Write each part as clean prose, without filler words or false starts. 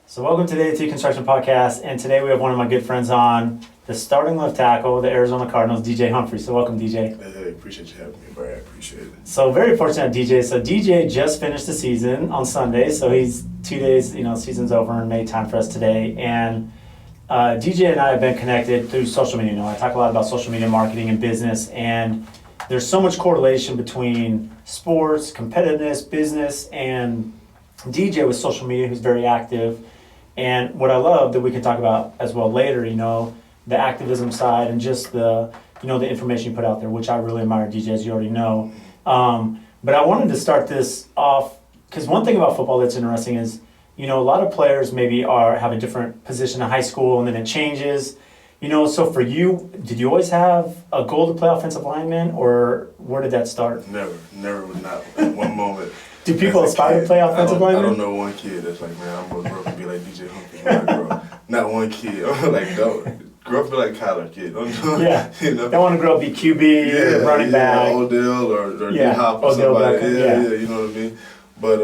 So welcome to the AT Construction Podcast, and today we have one of my good friends on, the starting left tackle, the Arizona Cardinals, D.J Humphries. So welcome, DJ. Hey, appreciate you having me, Brad. I appreciate it. So very fortunate, DJ. So DJ just finished the season on Sunday, so he's 2 days, season's over and made time for us today. And DJ and I have been connected through social media. I talk a lot about social media marketing and business, and there's so much correlation between sports, competitiveness, business, and DJ with social media, who's very active. And what I love that we can talk about as well later, the activism side and just the information you put out there, which I really admire, DJ, as you already know. But I wanted to start this off because one thing about football that's interesting is, a lot of players maybe have a different position in high school and then it changes. So for you, did you always have a goal to play offensive lineman, or where did that start? Never was not at one moment. Do people aspire to play offensive lineman? I don't know one kid that's like, man, I'm gonna grow up and be like DJ Humphries when I grow up. Not one kid. I'm like, don't grow up and be like Kyler kid. Yeah. They want to grow up be QB, running back. Odell or D-Hop or somebody. Yeah, you know what I mean? But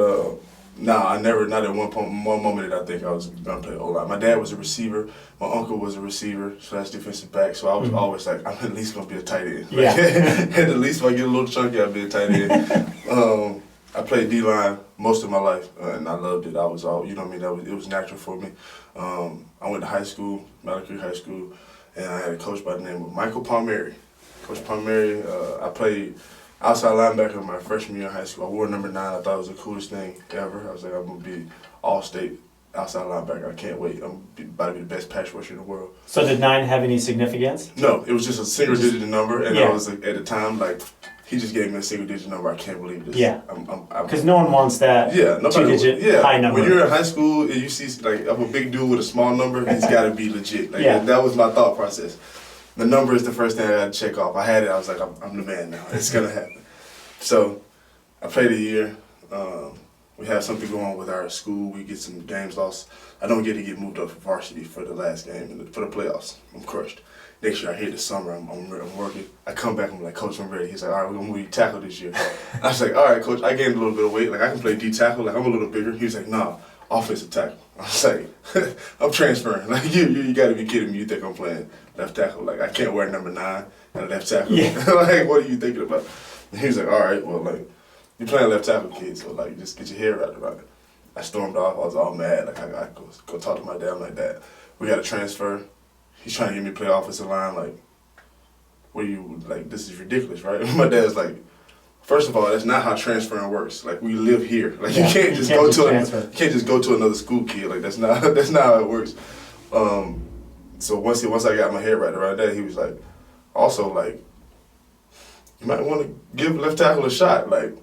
I never, not at one moment did I think I was going to play O-line. My dad was a receiver. My uncle was a receiver, so that's defensive back. So I was always like, I'm at least going to be a tight end. Yeah. And at least if I get a little chunky, I'll be a tight end. I played D-line most of my life, and I loved it. I was all, it was natural for me. I went to high school, Mallet Creek High School, and I had a coach by the name of Michael Palmieri. Coach Palmieri, I played outside linebacker my freshman year in high school. I wore number 9. I thought it was the coolest thing ever. I was like, I'm going to be all-state outside linebacker. I can't wait. I'm about to be the best pass rusher in the world. So did 9 have any significance? No, it was just a single-digit number, and I was like, at the time, like, he just gave me a single-digit number. I can't believe this. Yeah. Because no one wants that two-digit high number. When you're in high school and you see, like, I'm a big dude with a small number, he's got to be legit. Like, that was my thought process. The number is the first thing I got to check off. I had it. I was like, I'm the man now. It's going to happen. So I played a year. We have something going on with our school. We get some games lost. I don't get to get moved up for varsity for the last game, for the playoffs. I'm crushed. Next year I hit the summer. I'm working. I come back. I'm like, Coach, I'm ready. He's like, all right, we're going to move you tackle this year. I was like, all right, Coach. I gained a little bit of weight. Like, I can play D tackle. Like, I'm a little bigger. He was like, nah, offensive tackle. I was like, I'm transferring. Like, you got to be kidding me. You think I'm playing left tackle? Like, I can't wear number 9 and a left tackle. Yeah. Like, what are you thinking about? And he was like, all right, well, like, you're playing left tackle, kid, so, like, just get your head wrapped around it. I stormed off. I was all mad. Like, I go talk to my dad. I'm like, Dad, we got to transfer. He's trying to get me to play offensive line. Like, what are you, like, this is ridiculous, right? My dad's like, first of all, that's not how transferring works. Like, we live here. Like, you can't just go to another school, kid. Like, that's not how it works. So once I got my head wrapped around that, he was like, also, like, you might want to give left tackle a shot, like,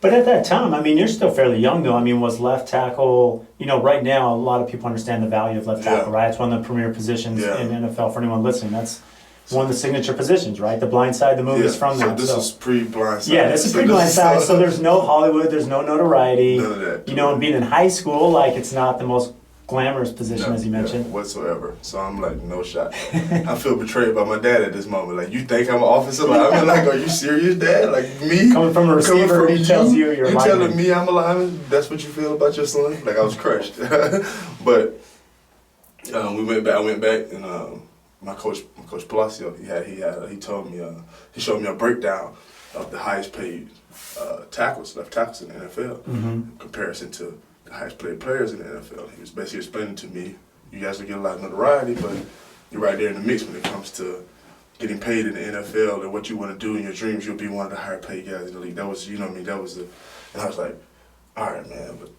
But at that time, you're still fairly young, though. Was left tackle, right now, a lot of people understand the value of left tackle, right? It's one of the premier positions in NFL for anyone listening. That's one of the signature positions, right? The blind side, the move is from that. So this is pre-blind side. Yeah, this is pre-blind side, so there's no Hollywood, there's no notoriety. None of that. And being in high school, like, it's not the most glamorous position, as you mentioned. Whatsoever. So I'm like, no shot. I feel betrayed by my dad at this moment. Like, you think I'm an offensive lineman? Like, are you serious, Dad? Like, me? Coming from a receiver who tells you you're a lineman. You telling me I'm a lineman? That's what you feel about your son? Like, I was crushed. But I went back, and my coach Palacio, he told me, he showed me a breakdown of the highest paid left tackles in the NFL in comparison to the highest paid players in the NFL. He was basically explaining to me, you guys will get a lot of notoriety, but you're right there in the mix when it comes to getting paid in the NFL and what you want to do in your dreams. You'll be one of the higher paid guys in the league. That was, and I was like, all right, man, but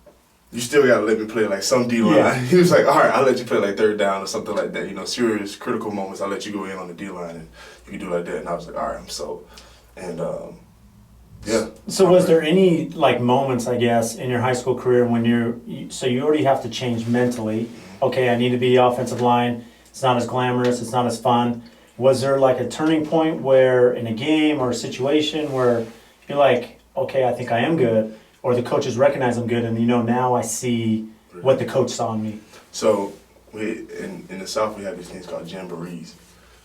you still got to let me play like some D-line. Yeah. He was like, all right, I'll let you play like third down or something like that. Serious, critical moments, I'll let you go in on the D-line and you can do like that. And I was like, all right, I'm sold. And, So was there any, like, moments, I guess, in your high school career when you already have to change mentally? Okay, I need to be offensive line. It's not as glamorous. It's not as fun. Was there, like, a turning point where in a game or a situation where you're like, okay, I think I am good, or the coaches recognize I'm good, and now I see what the coach saw in me? So in the South, we have these things called jamborees,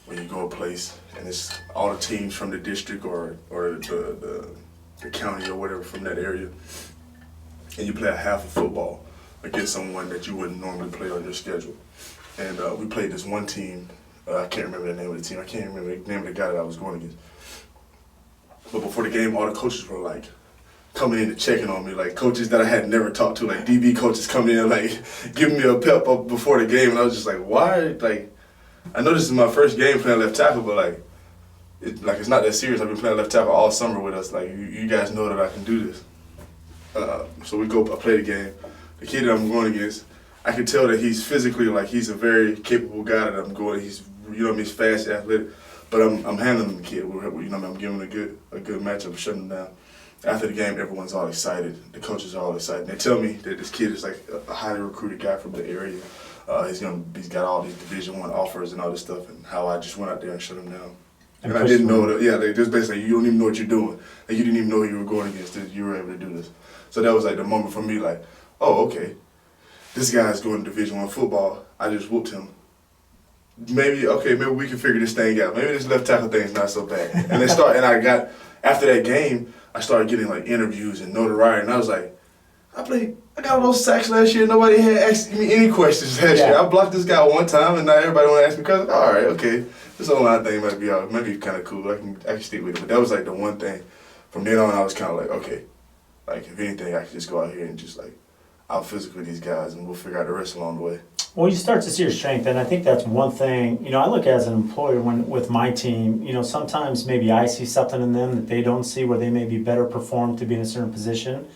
where you go a place and it's all the teams from the district or the county or whatever from that area, and you play a half of football against someone that you wouldn't normally play on your schedule. And we played this one team. I can't remember the name of the team. I can't remember the name of the guy that I was going against. But before the game, all the coaches were like coming in and checking on me, like coaches that I had never talked to, like DB coaches coming in, like giving me a pep up before the game. And I was just like, why? Like, I know this is my first game playing left tackle, but like it's not that serious. I've been playing left tackle all summer with us. Like, you guys know that I can do this. So we go play the game. The kid that I'm going against, I can tell that he's physically, like, he's a very capable guy that I'm going. He's, he's fast, athletic. But I'm handling the kid. I'm giving him a good matchup, shutting him down. After the game, everyone's all excited. The coaches are all excited. They tell me that this kid is like a highly recruited guy from the area. He's got all these Division I offers and all this stuff, and how I just went out there and shut him down. And I didn't know that. Yeah, just basically, you don't even know what you're doing. Like, you didn't even know who you were going against. You were able to do this. So that was like the moment for me. Like, oh, okay, this guy's going to Division I football. I just whooped him. Maybe we can figure this thing out. Maybe this left tackle thing's not so bad. And after that game, I started getting like interviews and notoriety, and I was like, I got all those sacks last year. Nobody had asked me any questions last year. I blocked this guy one time, and now everybody want to ask me questions. All right, okay, this online thing might be kind of cool. I can stick with it. But that was like the one thing. From then on, I was kind of like, okay, like if anything, I can just go out here and just like out physically these guys, and we'll figure out the rest along the way. Well, you start to see your strength, and I think that's one thing. I look as an employer with my team. Sometimes maybe I see something in them that they don't see, where they may be better performed to be in a certain position.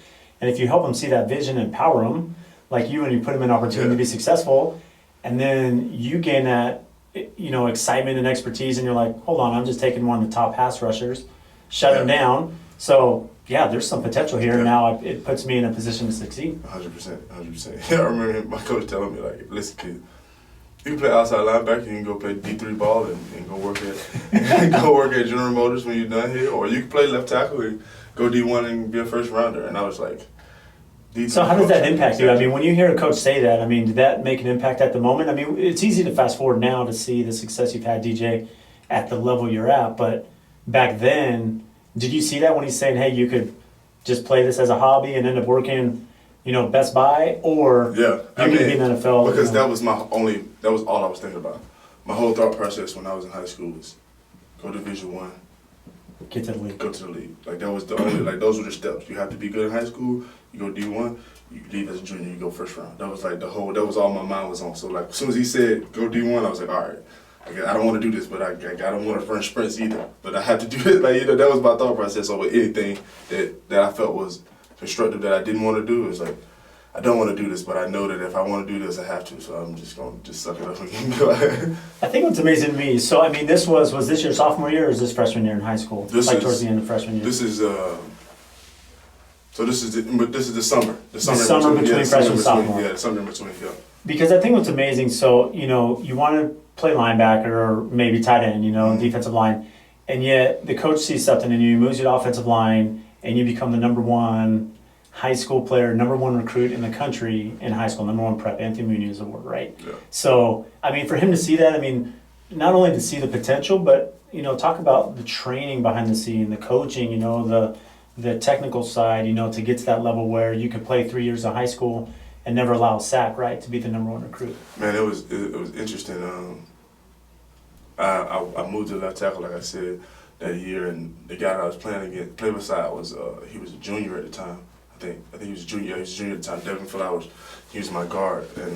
And if you help them see that vision and empower them, like you, and you put them in an opportunity to be successful, and then you gain that, excitement and expertise, and you're like, hold on, I'm just taking one of the top pass rushers, shut him down. So yeah, there's some potential here. Yeah. Now it puts me in a position to succeed. 100%. Yeah, I remember my coach telling me, like, listen, kid, you can play outside linebacker, you can go play D3 ball and go work at General Motors when you're done here, or you can play left tackle and go D1 and be a first rounder. And I was like, so how does that impact you? I mean, when you hear a coach say that, I mean, did that make an impact at the moment? I mean, it's easy to fast forward now to see the success you've had, DJ, at the level you're at, but back then, did you see that when he's saying, hey, you could just play this as a hobby and end up working, Best Buy, or you could be in the NFL? Because that was all I was thinking about. My whole thought process when I was in high school was go Division I. Get to the league. Go to the league. Like, that was the only, like, those were the steps. You have to be good in high school, you go D1, you leave as a junior, you go first round. That was like that was all my mind was on. So like, as soon as he said go D1, I was like, all right. I don't want to do this, but I don't want to run sprints either. But I have to do it. Like, that was my thought process over anything that I felt was constructive that I didn't want to do. It was like, I don't want to do this, but I know that if I want to do this, I have to. So I'm just going to suck it up and go. I think what's amazing to me, so I mean, was this your sophomore year or is this freshman year in high school? Towards the end of freshman year? This is the summer. The summer between freshman and sophomore. Yeah, the summer in between, yeah. Because I think what's amazing, so, you want to play linebacker or maybe tight end, defensive line, and yet the coach sees something in you, moves you to offensive line, and you become the number one high school player, number one recruit in the country in high school, number one prep, Anthony Munoz Award, right? Yeah. So, I mean, for him to see that, I mean, not only to see the potential, but, talk about the training behind the scene, the coaching, the technical side, to get to that level where you could play 3 years of high school and never allow a sack, right, to be the number one recruit. Man, it was interesting. I moved to left tackle, like I said, that year, and the guy that I was playing beside was he was a junior at the time. I think he was a junior. Yeah, he was a junior at the time. Devin Flowers. He was my guard, and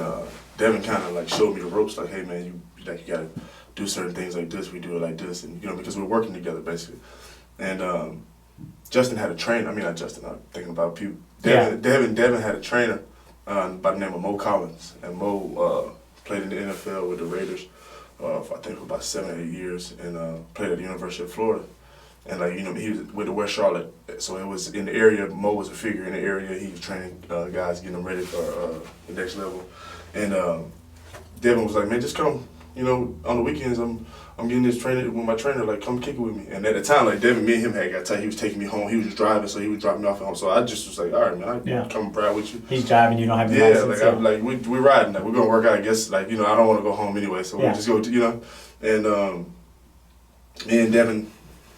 Devin kind of like showed me the ropes. Like, hey man, you gotta do certain things like this. We do it like this, and because we're working together basically. And Justin had a trainer. I mean, not Justin. I'm thinking about people. Devin had a trainer by the name of Mo Collins, and Mo played in the NFL with the Raiders. I think for about 7 or 8 years, and played at the University of Florida. And he was with the West Charlotte, so it was in the area. Mo was a figure in the area. He was training guys, getting them ready for the next level. And Devin was like, man, just come. On the weekends, I'm getting this training with my trainer. Like, come kick it with me. And at the time, like Devin, me and him had got tight. He was taking me home. He was just driving, so he was dropping me off at home. So I just was like, all right, man, I come and ride with you. He's driving, you don't have your license. We're riding. Like, we're gonna work out. I guess, I don't want to go home anyway, so we'll just go. And me and Devin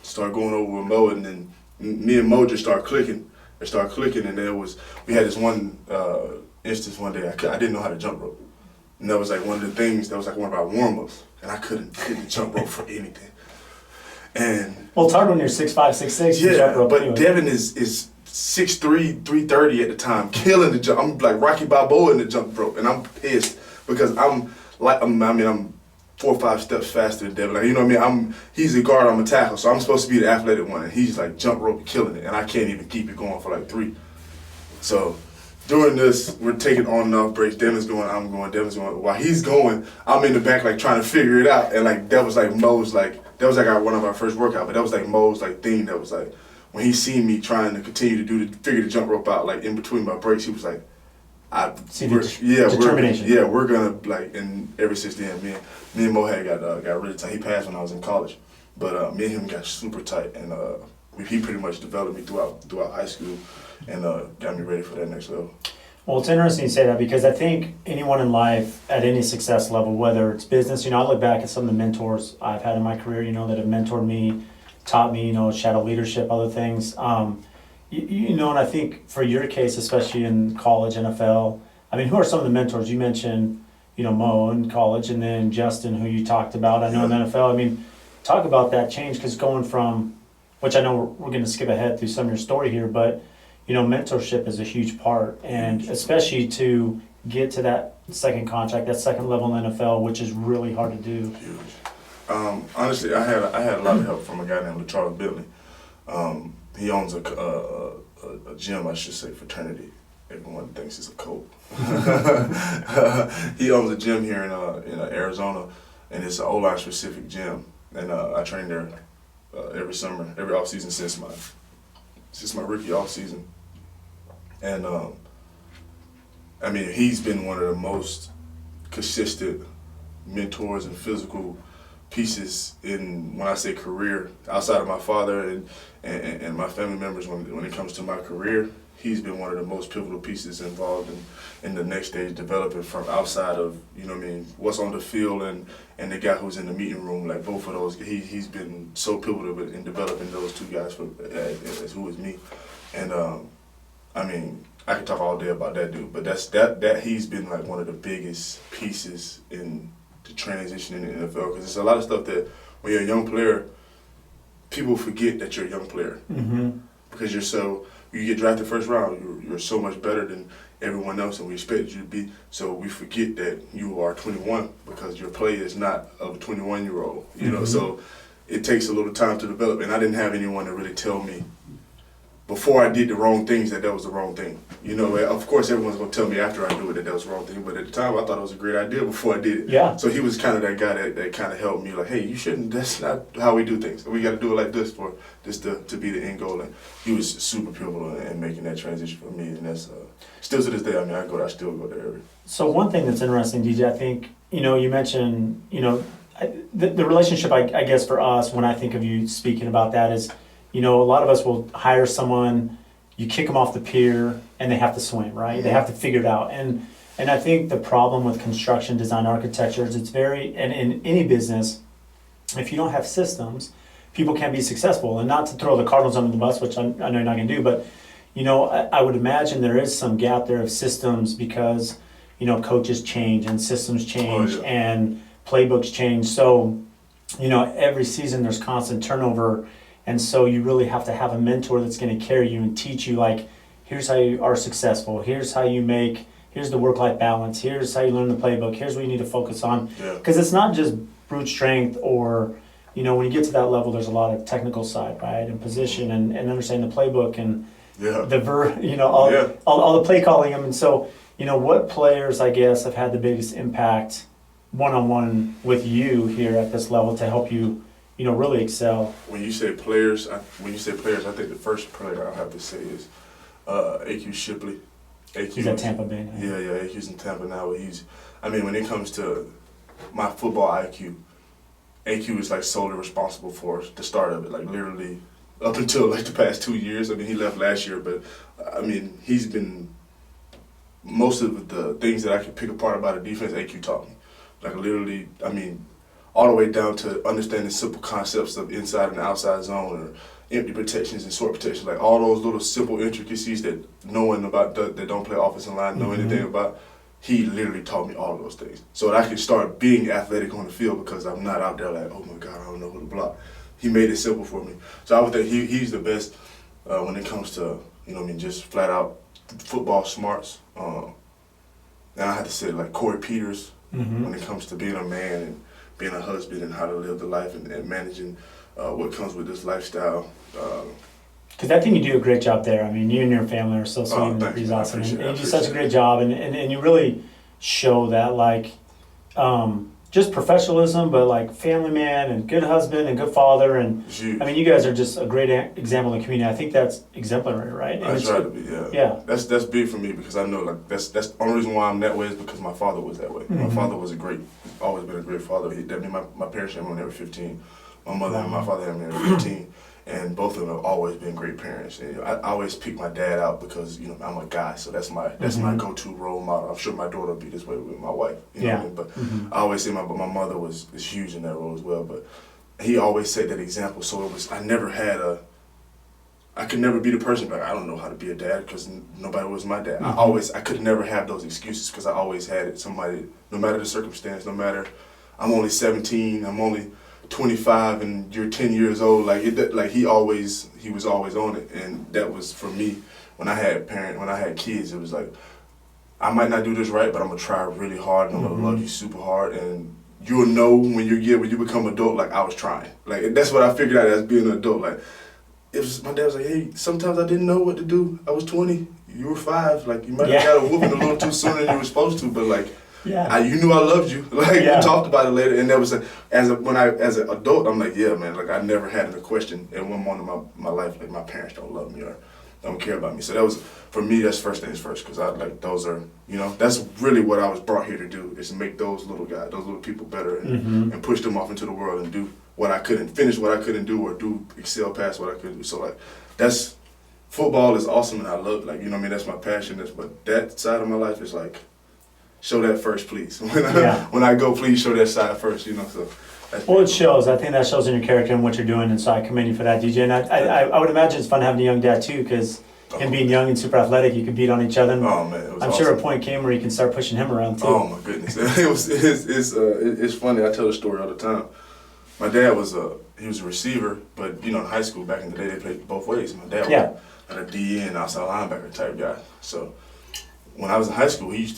started going over with Mo, and then me and Mo just started clicking. And then we had this one instance one day I didn't know how to jump rope. And that was like one of the things, that was like one of our warm-ups. And I couldn't hit the jump rope for anything. And well, it's hard when you're 6'5", 6'6", yeah, to jump rope but anyway. Devin is 6'3", 330 at the time, killing the jump. I'm like Rocky Balboa in the jump rope, and I'm pissed because I'm 4 or 5 steps faster than Devin. Like, you know what I mean? He's a guard, I'm a tackle, so I'm supposed to be the athletic one, and he's like jump rope killing it, and I can't even keep it going for like 3. So during this, we're taking on and off breaks. Devin's going, I'm going, Devin's going. While he's going, I'm in the back like trying to figure it out, and like that was like Mo's like. That was like one of our first workout, but that was like Mo's like thing. That was like when he seen me trying to continue to figure the jump rope out, like in between my breaks, he was like, determination. We're gonna like. And ever since then, me and Mo had got really tight. He passed when I was in college, but me and him got super tight, and he pretty much developed me throughout high school, and got me ready for that next level. Well, it's interesting you say that because I think anyone in life at any success level, whether it's business, I look back at some of the mentors I've had in my career, that have mentored me, taught me, shadow leadership, other things. And I think for your case, especially in college, NFL, who are some of the mentors? You mentioned, Mo in college, and then Justin, who you talked about. I know in the NFL, talk about that change, because going from, which I know we're going to skip ahead through some of your story here, but mentorship is a huge part, and especially to get to that second contract, that second level in the NFL, which is really hard to do. Huge. Honestly, I had a lot of help from a guy named Charles Bentley. He owns a gym, I should say, fraternity. Everyone thinks it's a cult. He owns a gym here in Arizona, and it's an O-line specific gym. And I train there every summer, every off season since my rookie off season. And he's been one of the most consistent mentors and physical pieces in, when I say career, outside of my father and my family members. When it comes to my career, he's been one of the most pivotal pieces involved in the next stage, developing from outside of, what's on the field and the guy who's in the meeting room. Like both of those, he's been so pivotal in developing those two guys as who is me. And I could talk all day about that dude, but that he's been like one of the biggest pieces in the transition in the NFL, because there's a lot of stuff that when you're a young player, people forget that you're a young player. Mm-hmm. Because you get drafted first round, you're so much better than everyone else, and we expect you to be. So we forget that you are 21 because your play is not of a 21-year-old. So it takes a little time to develop, and I didn't have anyone to really tell me before I did the wrong things that was the wrong thing. Of course everyone's gonna tell me after I do it that was the wrong thing, but at the time I thought it was a great idea before I did it. Yeah. So he was kind of that guy that kind of helped me, like, hey, you shouldn't, that's not how we do things. We got to do it like this for this to be the end goal. And he was super pivotal in making that transition for me, and that's still to this day. I still go there. So one thing that's interesting, DJ, I think, you mentioned, the relationship, I guess for us, when I think of you speaking about that is, a lot of us will hire someone, you kick them off the pier, and they have to swim, right? Mm-hmm. They have to figure it out. And I think the problem with construction, design, architecture is and in any business, if you don't have systems, people can't be successful. And not to throw the Cardinals under the bus, which I know you're not going to do, but, I would imagine there is some gap there of systems because, coaches change and systems change and playbooks change. So, every season there's constant turnover. And so you really have to have a mentor that's going to carry you and teach you, like, here's how you are successful, here's the work-life balance, here's how you learn the playbook, here's what you need to focus on. Because it's not just brute strength or, when you get to that level, there's a lot of technical side, right, and position and understanding the playbook and all the play calling. And so, what players, I guess, have had the biggest impact one-on-one with you here at this level to help you really excel? When you say players, I think the first player I'll have to say is AQ Shipley. He's at Tampa Bay now. Yeah, AQ's in Tampa now. When it comes to my football IQ, AQ is like solely responsible for the start of it, like literally up until like the past 2 years. He left last year, but he's been most of the things that I could pick apart about a defense, AQ taught me. Like literally, all the way down to understanding simple concepts of inside and outside zone, empty protections and short protections, like all those little simple intricacies that no one that don't play offensive line know anything about. He literally taught me all of those things, so that I could start being athletic on the field because I'm not out there like, oh my God, I don't know who to block. He made it simple for me. So I would think he's the best when it comes to, just flat out football smarts. And I have to say, like Corey Peters, when it comes to being a man and being a husband and how to live the life and managing what comes with this lifestyle. Because I think you do a great job there. I mean, you and your family are so sweet and pretty awesome. And you do such a great job. And you really show that, like, just professionalism, but like family man and good husband and good father. And I mean, you guys are just a great example in the community. I think that's exemplary, right? And I try to be, yeah. That's big for me because I know like that's the only reason why I'm that way is because my father was that way. My father was always been a great father. My parents had me when they were 15. My mother and my father had me when they were 15. And both of them have always been great parents. And I always pick my dad out because I'm a guy, so that's my go-to role model. I'm sure my daughter will be this way with my wife. You know what I mean? But I always say my mother was huge in that role as well. But he always set that example. So I could never be the person like I don't know how to be a dad because nobody was my dad. I could never have those excuses because I always had it. Somebody, no matter the circumstance, no matter I'm only 17, I'm only 25 and you're 10 years old, he was always on it. And that was for me when I had kids. It was like, I might not do this right, but I'm gonna try really hard and I'm gonna love you super hard, and you'll know when you become adult, like I was trying. Like that's what I figured out as being an adult. Like my dad was like, hey, sometimes I didn't know what to do. I was 20, you were 5, like you might have got a whooping a little too soon than you were supposed to, but like you knew I loved you. Like we talked about it later, and that was as an adult, I'm like, yeah, man. Like I never had a question at one moment of my life, like my parents don't love me or don't care about me. So that was for me. That's first things first, because I like those are that's really what I was brought here to do, is to make those little guys, those little people better, and push them off into the world and do what I couldn't finish, what I couldn't do, or excel past what I couldn't do. So like that's football is awesome, and I love that's my passion. But that side of my life is like, show that first, please. When I go, please show that side first, so. Well, it shows. I think that shows in your character and what you're doing, and so I commend you for that, DJ. And I would imagine it's fun having a young dad, too, because him being young and super athletic, you can beat on each other. And oh, man, it was I'm awesome. sure a point came where you can start pushing him around, too. Oh, my goodness. It's funny. I tell the story all the time. My dad was a receiver, but, in high school back in the day, they played both ways. My dad was a DN, outside linebacker type guy. So when I was in high school, he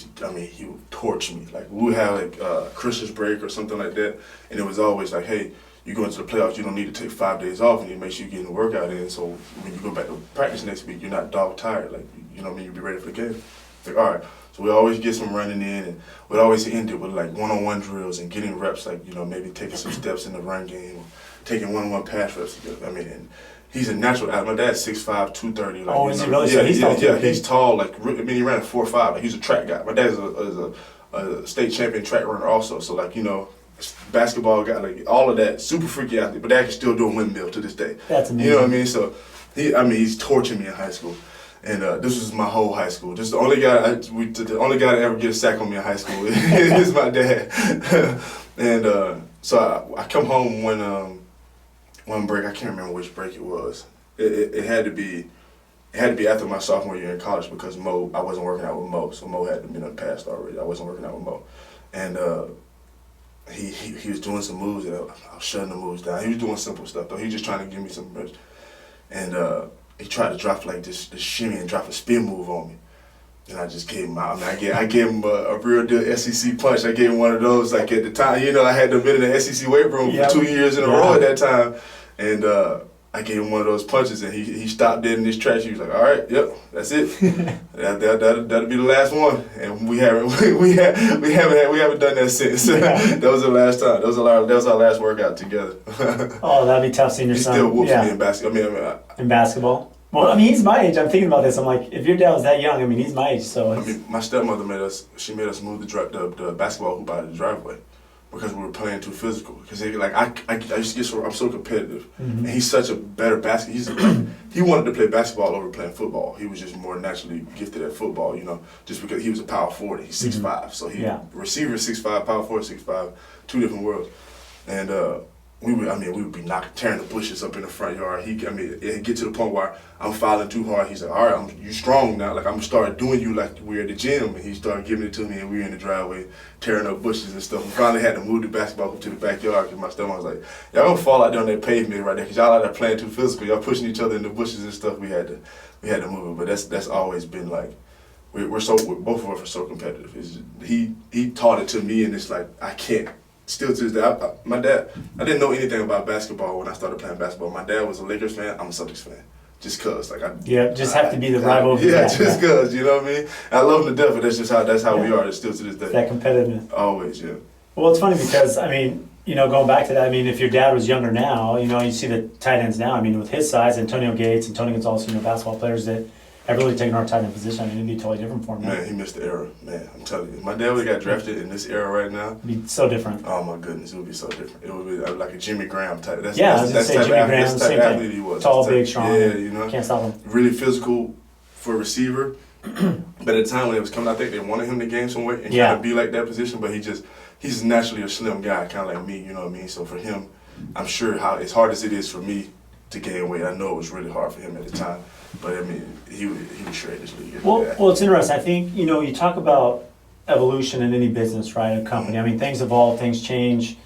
would torch me. Like, we would have like Christmas break or something like that, and it was always like, hey, you go into the playoffs, you don't need to take 5 days off, and you make sure you get the workout in, so when you go back to practice next week, you're not dog tired. Like, you'll be ready for the game. It's like, all right. So we always get some running in, and we'd always end it with like one-on-one drills and getting reps, like, maybe taking some steps in the run game, or taking one-on-one pass reps together. And he's a natural athlete. My dad's 6'5", 230. Like, is he really? So he's tall too? Yeah, he's tall. Like, he ran a 4.5. Like, he's a track guy. My dad is a state champion track runner also. So, like, basketball guy, like, all of that, super freaky athlete. But dad can still do a windmill to this day. That's amazing. You know what I mean? So, he's torching me in high school. And this was my whole high school. Just the only guy, the only guy to ever get a sack on me in high school is my dad. And so I come home one break. I can't remember which break it was. It had to be after my sophomore year in college, because I wasn't working out with Mo, so Mo had to been passed already. I wasn't working out with Mo, and he was doing some moves, and I was shutting the moves down. He was doing simple stuff though. He was just trying to give me some reps, and he tried to drop like this shimmy and drop a spin move on me. And I just gave him out. I gave him a real deal SEC punch. I gave him one of those, like at the time, I had been in the SEC weight room for 2 years in a row at that time. And I gave him one of those punches, and he stopped dead in his tracks. He was like, all right, yep, that's it. That'll be the last one. And we haven't done that since. That was the last time. That was our last workout together. Oh, that'd be tough seeing your son. He still whoops me in basketball. In basketball? Well, he's my age. I'm thinking about this. I'm like, if your dad was that young, he's my age. So my stepmother made us move the basketball hoop out of the driveway because we were playing too physical. Because I used to get I'm so competitive, and he's such a better he wanted to play basketball over playing football. He was just more naturally gifted at football, just because he was a power forward. He's 6'5", so receiver 6'5", power forward 6'5", two different worlds. And we would be tearing the bushes up in the front yard. It get to the point where I'm filing too hard. He's like, all right, you strong now. Like, I'm gonna start doing you like we're at the gym. And he started giving it to me, and we were in the driveway tearing up bushes and stuff. We finally had to move the basketball hoop to the backyard because my stepmom was like, y'all gonna fall out there on that pavement right there because y'all out there playing too physical. Y'all pushing each other in the bushes and stuff. We had to move it. But that's always been like, both of us are so competitive. He taught it to me, and it's like, I can't. Still to this day, I didn't know anything about basketball when I started playing basketball. My dad was a Lakers fan. I'm a Celtics fan. Just cause, like, have to be the rival. Yeah, just cause, you know what I mean? I love him to death, but that's how we are. It's still to this day. That competitiveness. Always, yeah. Well, it's funny because, I mean, going back to that, I mean, if your dad was younger now, you see the tight ends now. I mean, with his size, Antonio Gonzalez, basketball players that have really taken our tight end position. I mean, it'd be totally different for him. Man, he missed the era. Man, I'm telling you. My dad would have got drafted in this era right now. It'd be so different. Oh, my goodness. It would be so different. It would be like a Jimmy Graham type. That's Jimmy Graham, that's the type of athlete he was. Tall, big, strong. Yeah, Can't stop him. Really physical for a receiver. But at the time when it was coming, I think they wanted him to gain some weight and try to be like that position. But he's naturally a slim guy, kind of like me, you know what I mean? So for him, I'm sure as hard as it is for me to gain weight, I know it was really hard for him at the time. But I mean, he was straight this league. Well, it's interesting. I think, you talk about evolution in any business, right? A company. I mean, things evolve, things change.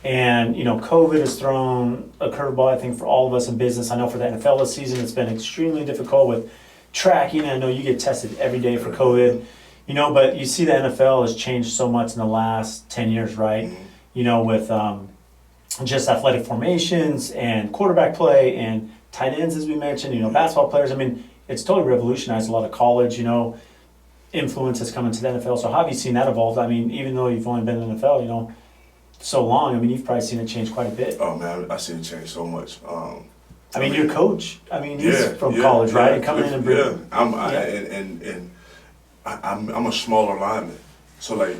And, COVID has thrown a curveball, I think, for all of us in business. I know for the NFL this season, it's been extremely difficult with tracking. I know you get tested every day for COVID, but you see the NFL has changed so much in the last 10 years, right? With just athletic formations and quarterback play and tight ends, as we mentioned, basketball players. I mean, it's totally revolutionized a lot of college, influence has come into the NFL. So how have you seen that evolve? I mean, even though you've only been in the NFL, so long, I mean, you've probably seen it change quite a bit. Oh, man, I've seen it change so much. I mean, your coach, he's from college, right? And coming in and bringing... I'm a smaller lineman. So, like,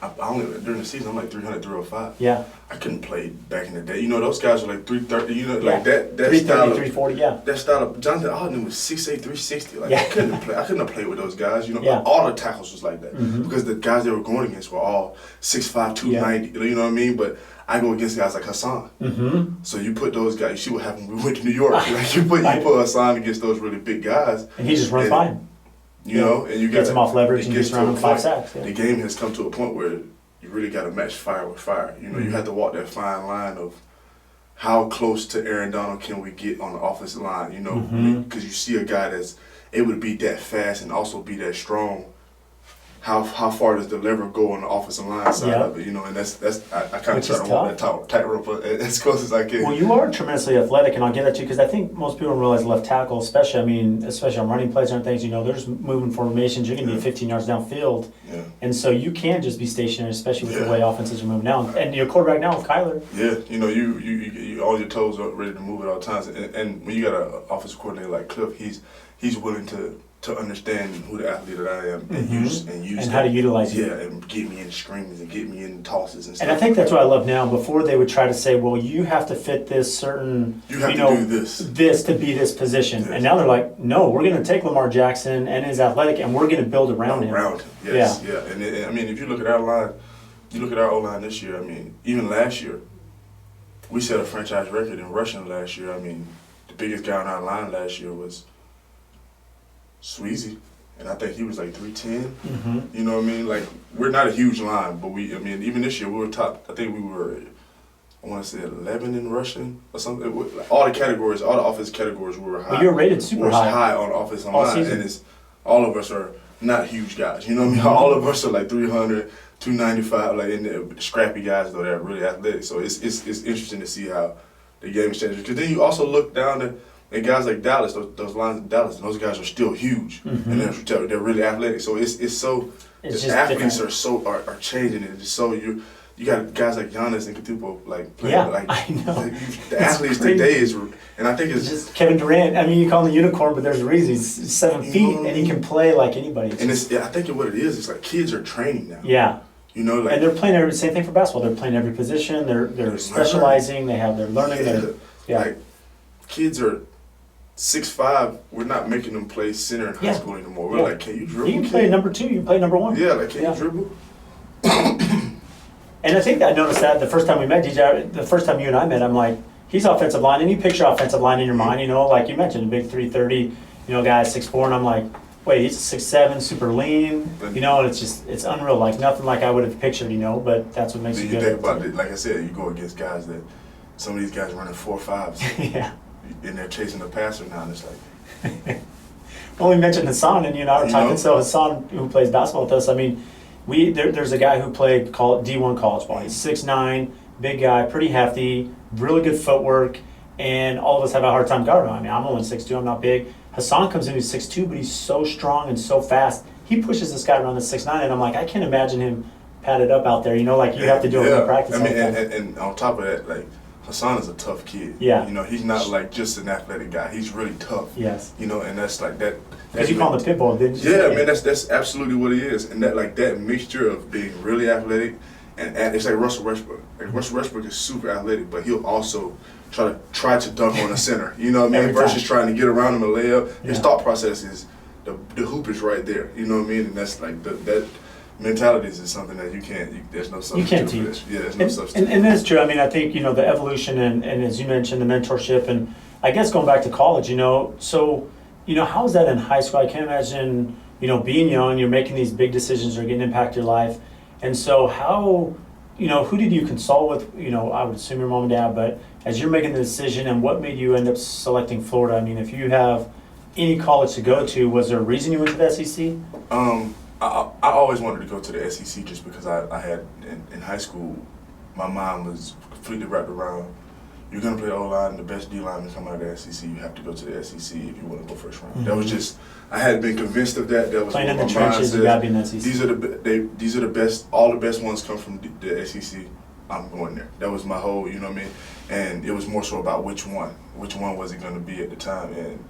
I only, during the season, I'm like 300, 305. Yeah. I couldn't play back in the day. Those guys are like 330, like that 330, style of... 340, yeah. That style of... Jonathan Alden was 6'8", 360. Like, I couldn't have played with those guys. Yeah. All the tackles was like that. Mm-hmm. Because the guys they were going against were all 6'5", 290. You know what I mean? But I go against guys like Hassan. Mm-hmm. So you put those guys... You see what happened when we went to New York. Like, you put Hassan against those really big guys. And he just runs fine. And you gets him off leverage and gets around him 5 sacks. Yeah. The game has come to a point where you really got to match fire with fire. You have to walk that fine line of how close to Aaron Donald can we get on the offensive line. Because you see a guy that's able to be that fast and also be that strong. How far does the lever go on the offensive line side of it? And that's I kind of try to walk that tightrope as close as I can. Well, you are tremendously athletic, and I'll get that to you because I think most people don't realize left tackle, especially on running plays and things. There's moving formations. You're going to be 15 yards downfield, and so you can't just be stationary, especially with the way offenses are moving now. And your quarterback now with Kyler. Yeah, you all your toes are ready to move at all times. And when you got an offensive coordinator like Cliff, he's willing to understand who the athlete that I am and use and how to utilize you. Yeah, and get me in screens and get me in tosses and stuff. And I think that's what I love now. Before they would try to say, well, you have to fit this certain, you have to do this to be this position. Yes. And now they're like, no, we're going to take Lamar Jackson and his athletic, and we're going to build around him. Yes, yeah. And if you look at our line, you look at our O-line this year. Even last year, we set a franchise record in rushing last year. The biggest guy on our line last year was Sweezy, and I think he was like 310. Mm-hmm. You know what I mean? Like, we're not a huge line, but even this year we were top. I think we were, I want to say 11 in rushing or something. All the categories, all the offensive categories, we were high. But you're rated super high on offensive line, and all of us are not huge guys. You know what I mean? All of us are like 300, 295, like in the scrappy guys though. They're really athletic. So it's interesting to see how the game is changing. Because then you also look down at guys like Dallas, those lines in Dallas, and those guys are still huge, and they're really athletic. So it's just athletes are changing it. It's so you got guys like Giannis and Katupo playing I know. The athletes today is, and I think it's just Kevin Durant. You call him the unicorn, but there's a reason he's 7 feet and he can play like anybody. I think what it is, it's like kids are training now. Yeah. And they're playing same thing for basketball. They're playing every position. They're specializing. They're learning. Like kids are 6'5", we're not making them play center in high school anymore. We're like, can you dribble? You can play number 2, you can play number 1. Yeah, like, can you dribble? And I think I noticed that the first time we met, DJ, the first time you and I met, I'm like, he's offensive line, and you picture offensive line in your mind, you know, like you mentioned, a big 330, you know, guy 6'4", and I'm like, wait, he's 6'7", super lean, you know, and it's unreal, like nothing like I would have pictured, you know, but that's what makes you good. Think about it, like I said, you go against guys that, some of these guys running 4.5s, yeah. And they're chasing the passer now, and it's like. Well, we mentioned Hassan, and you and I were talking, so Hassan, who plays basketball with us, I mean, there's a guy who played D1 college ball, he's 6'9", big guy, pretty hefty, really good footwork, and all of us have a hard time guarding him. I mean, I'm only 6'2", I'm not big. Hassan comes in, he's 6'2", but he's so strong and so fast. He pushes this guy around the 6'9", and I'm like, I can't imagine him padded up out there, you know, like you have to do it in practice. I mean, and on top of that, like, Hassan is a tough kid. Yeah. You know, he's not like just an athletic guy. He's really tough. Yes. You know, and that's like that. Because you call him the pit bull, didn't you? Yeah, man, that's absolutely what he is. And that mixture of being really athletic and it's like Russell Westbrook. Like Russell Westbrook is super athletic, but he'll also try to dunk on the center. You know what I mean? Versus trying to get around him and lay up. His thought process is the hoop is right there. You know what I mean? And that's like that mentality is something that there's no substitute. You can't teach. Yeah, there's no substitute. And that's true. I mean, I think, you know, the evolution and as you mentioned, the mentorship, and I guess going back to college, you know, so, you know, how is that in high school? I can't imagine, you know, being young, you're making these big decisions that are going to impact your life. And so how, you know, who did you consult with? You know, I would assume your mom and dad, but as you're making the decision, and what made you end up selecting Florida? I mean, if you have any college to go to, was there a reason you went to the SEC? I always wanted to go to the SEC just because I had, in high school, my mind was completely wrapped around, you're going to play O-line, the best D-lineman come out of the SEC, you have to go to the SEC if you want to go first round. Mm-hmm. That was just, I had been convinced of that. That was playing in the trenches, you got to be in the SEC. These are the best, all the best ones come from the SEC, I'm going there. That was my whole, you know what I mean? And it was more so about which one was it going to be at the time. And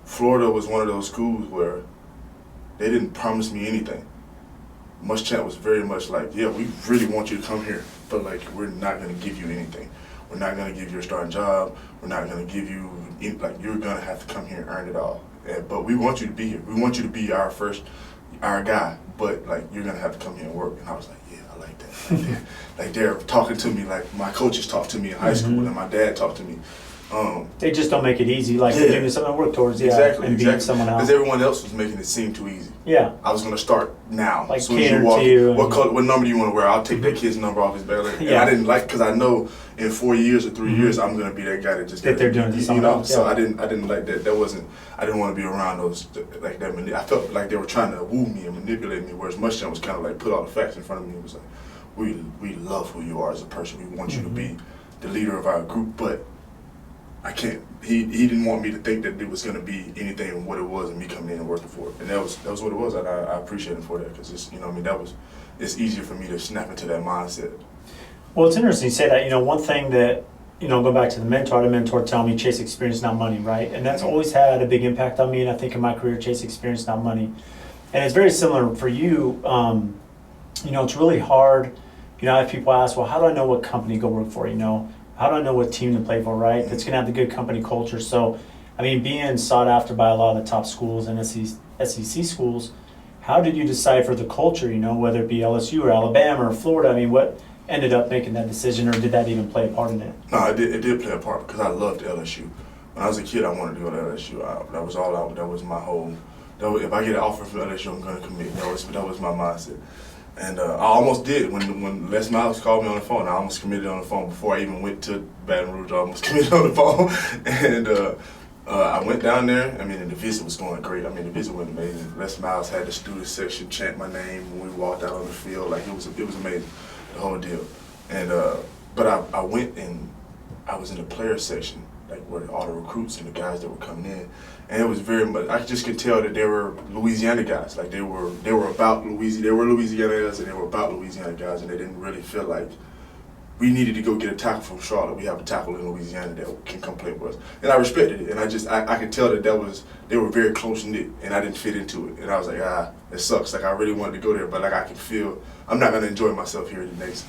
Florida was one of those schools where they didn't promise me anything. Muschamp was very much like, yeah, we really want you to come here, but like, we're not going to give you anything. We're not going to give you a starting job. We're not going to give you, like, you're going to have to come here and earn it all. But we want you to be here. We want you to be our guy, but like, you're going to have to come here and work. And I was like, yeah, I like that. Like they're talking to me like my coaches talked to me in high school and my dad talked to me. They just don't make it easy, like they're giving you something to work towards, and beat someone else. Because everyone else was making it seem too easy. Yeah. I was going to start now. Like as soon as you walk in, what number do you want to wear? I'll take that kid's number off his belly. And I didn't like, because I know in 4 years or 3 years I'm going to be that guy that just that they're doing to someone else. So I didn't like that. I didn't want to be around those like that. I felt like they were trying to woo me and manipulate me. Whereas Muschamp was kind of like put all the facts in front of me. It was like, we love who you are as a person. We want you to be the leader of our group, but I can't. He didn't want me to think that it was going to be anything what it was and me coming in and working for it. And that was what it was. And I appreciate him for that, because it's, you know, I mean, it's easier for me to snap into that mindset. Well, it's interesting you say that. You know, one thing that, you know, go back to the mentor telling me chase experience, not money, right? And that's always had a big impact on me. And I think in my career, chase experience, not money. And it's very similar for you. You know, it's really hard. You know, I have people ask, well, how do I know what company to go work for? You know, how do I know what team to play for, right? That's going to have the good company culture. So, I mean, being sought after by a lot of the top schools and SEC schools, how did you decide for the culture, you know, whether it be LSU or Alabama or Florida? I mean, what ended up making that decision, or did that even play a part in it? No, it did play a part, because I loved LSU. When I was a kid, I wanted to go to LSU. That was all that was my whole, if I get an offer from LSU, I'm going to commit. That was my mindset. And I almost did. When Les Miles called me on the phone, I almost committed on the phone before I even went to Baton Rouge. I almost committed on the phone. And I went down there. I mean, and the visit was going great. I mean, the visit went amazing. Les Miles had the student section chant my name when we walked out on the field. Like, it was amazing, the whole deal. And but I went and I was in the player section, like where all the recruits and the guys that were coming in. And it was very much, I just could tell that they were Louisiana guys. Like they were about Louisiana. They were Louisiana guys, and they were about Louisiana guys, and they didn't really feel like we needed to go get a tackle from Charlotte. We have a tackle in Louisiana that can come play with us. And I respected it, and I could tell that they were very close-knit, and I didn't fit into it. And I was like, it sucks. Like, I really wanted to go there, but like, I can feel I'm not going to enjoy myself here the next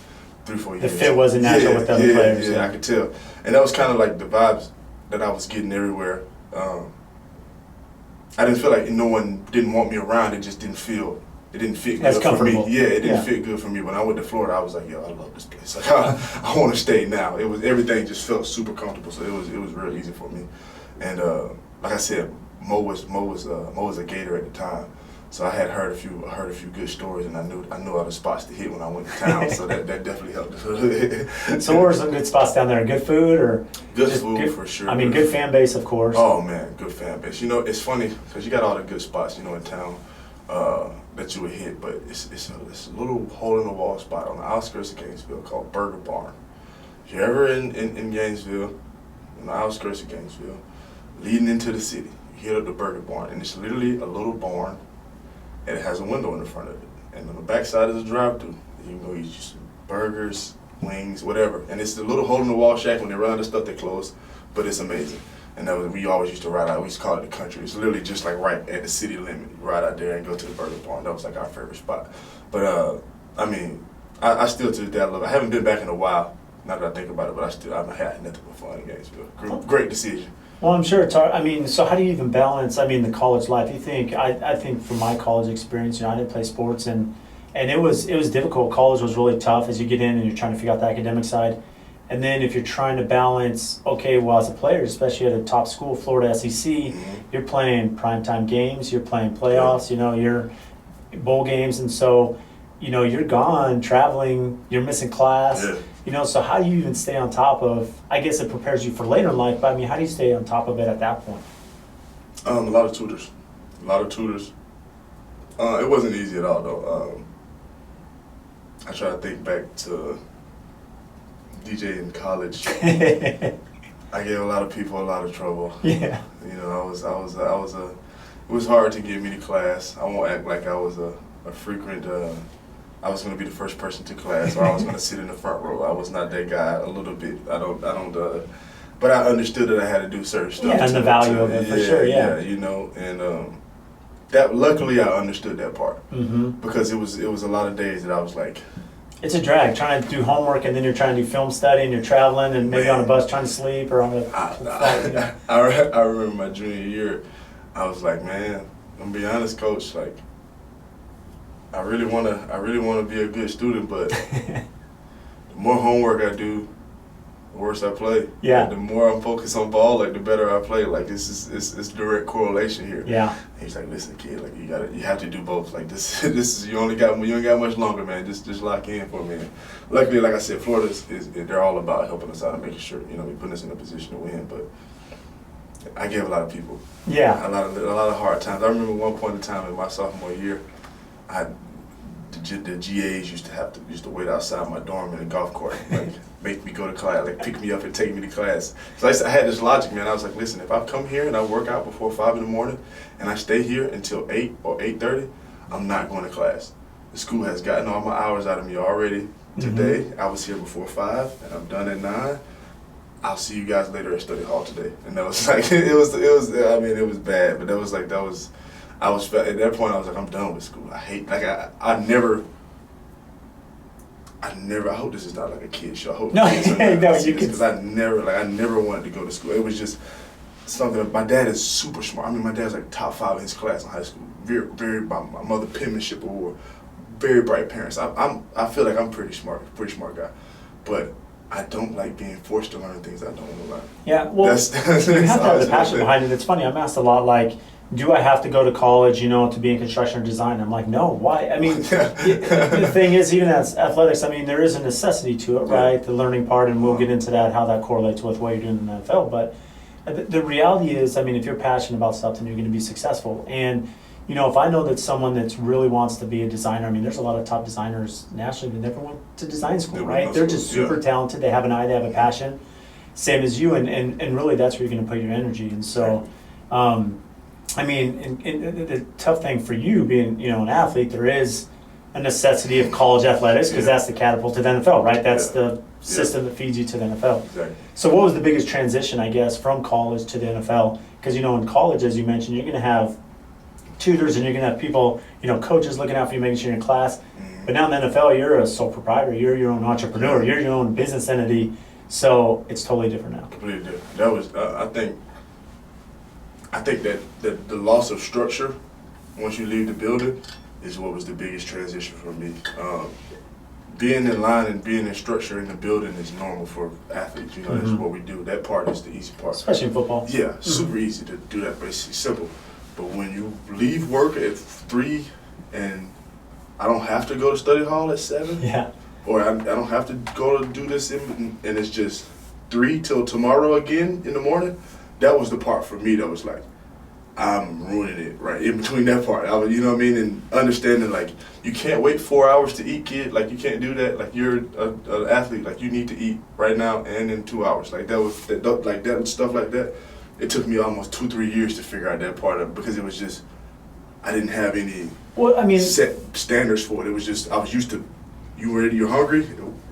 3-4 years. The fit wasn't natural with the other players. Yeah, I could tell. And that was kind of like the vibes that I was getting everywhere. I didn't feel like no one didn't want me around. It just didn't feel it didn't fit That's good for me. comfortable. Yeah, it didn't Yeah. fit good for me. When I went to Florida, I was like, yo, I love this place. Like, I want to stay now. It was everything just felt super comfortable, so it was real easy for me. And like I said, Mo was a Gator at the time, so I had heard a few good stories, and I knew all the spots to hit when I went to town. So that definitely helped. So what were some good spots down there? Good food or Good just food for sure. I mean, good fan base, of course. Oh man, good fan base. You know, it's funny because you got all the good spots, you know, in town that you would hit, but it's a little hole in the wall spot on the outskirts of Gainesville called Burger Barn. If you're ever in Gainesville, on the outskirts of Gainesville, leading into the city, you hit up the Burger Barn, and it's literally a little barn, and it has a window in the front of it, and on the back side is a drive-through. You can go eat you some burgers, wings, whatever, and it's the little hole in the wall shack. When they run out of stuff, they close, but it's amazing. And we always used to ride out. We used to call it the country. It's literally just like right at the city limit. You ride out there and go to the Burger Barn. That was like our favorite spot. But I mean, I still to this day I love it. I haven't been back in a while. Now that I think about it, but I had nothing but fun in Gainesville. Great decision. Well, I'm sure it's hard. I mean, so how do you even balance? I mean, the college life. You think? I think from my college experience, you know, I didn't play sports, and it was difficult. College was really tough as you get in and you're trying to figure out the academic side. And then if you're trying to balance, okay, well, as a player, especially at a top school, Florida SEC, you're playing primetime games, you're playing playoffs, you know, you're bowl games, and so, you know, you're gone traveling, you're missing class, you know, so how do you even stay on top of, I guess it prepares you for later in life, but I mean, how do you stay on top of it at that point? A lot of tutors. It wasn't easy at all, though. I try to think back to DJ in college. I gave a lot of people a lot of trouble. Yeah. You know, it was hard to get me to class. I won't act like I was a frequent, I was going to be the first person to class, or I was going to sit in the front row. I was not that guy a little bit. But I understood that I had to do certain stuff. Yeah, and the value of it, for sure, yeah. Yeah, you know, and that, luckily I understood that part. Because it was a lot of days that I was like, it's a drag trying to do homework and then you're trying to do film study and you're traveling and maybe on a bus trying to sleep or on a flight. You know? I remember my junior year, I was like, man, I'm gonna be honest, coach, like I really wanna be a good student, but the more homework I do, the worse I play. Yeah. Like, the more I'm focused on ball, like the better I play. Like it's direct correlation here. Yeah. And he's like, listen, kid, like you have to do both. Like this is you ain't got much longer, man. Just lock in for a minute. Luckily, like I said, Florida they're all about helping us out and making sure, you know, we putting us in a position to win. But I gave a lot of people a lot of hard times. I remember one point in time in my sophomore year, the GAs used to wait outside my dorm in a golf cart, like make me go to class, like pick me up and take me to class. So I had this logic, man. I was like, listen, if I come here and I work out before 5 in the morning and I stay here until 8 or 8:30, I'm not going to class. The school has gotten all my hours out of me already. Today, I was here before 5 and I'm done at 9. I'll see you guys later at study hall today. And that was like, it was bad, but I was at that point. I was like, I'm done with school. I hate, like I never. I hope this is not like a kid show. I hope no, because I never wanted to go to school. It was just something. My dad is super smart. I mean, my dad's like top 5 in his class in high school. Very my mother penmanship award. Very bright parents. I feel like I'm pretty smart guy, but I don't like being forced to learn things I don't want to learn. Yeah, well, you have to have the passion behind it. It's funny. I'm asked a lot, like, do I have to go to college, you know, to be in construction or design? I'm like, no, why? I mean, the thing is, even as athletics, I mean, there is a necessity to it, right? The learning part, and we'll get into that, how that correlates with what you're doing in the NFL. But the reality is, I mean, if you're passionate about something, you're going to be successful. And, you know, if I know that someone that really wants to be a designer, I mean, there's a lot of top designers nationally that never went to design school, right? They're just super talented. They have an eye, they have a passion, same as you. And really, that's where you're going to put your energy. And so, I mean, and the tough thing for you being, you know, an athlete, there is a necessity of college athletics because that's the catapult to the NFL, right? That's the system that feeds you to the NFL. Exactly. So what was the biggest transition, I guess, from college to the NFL? Because, you know, in college, as you mentioned, you're going to have tutors and you're going to have people, you know, coaches looking out for you, making sure you're in class. But now in the NFL, you're a sole proprietor. You're your own entrepreneur. You're your own business entity. So it's totally different now. Completely different. That was, I think that the loss of structure once you leave the building is what was the biggest transition for me. Being in line and being in structure in the building is normal for athletes. You know, that's what we do. That part is the easy part. Especially in football. Yeah, super easy to do that, but it's simple. But when you leave work at 3 and I don't have to go to study hall at 7, or I don't have to go to do this, and it's just 3 till tomorrow again in the morning, that was the part for me that was like, I'm ruining it right in between that part. You know what I mean? And understanding like you can't wait 4 hours to eat, kid. Like you can't do that. Like you're an athlete. Like you need to eat right now and in 2 hours. Like that stuff like that. It took me almost 2-3 years to figure out that part of it because it was just I didn't have any set standards for it. It was just I was used to you're hungry.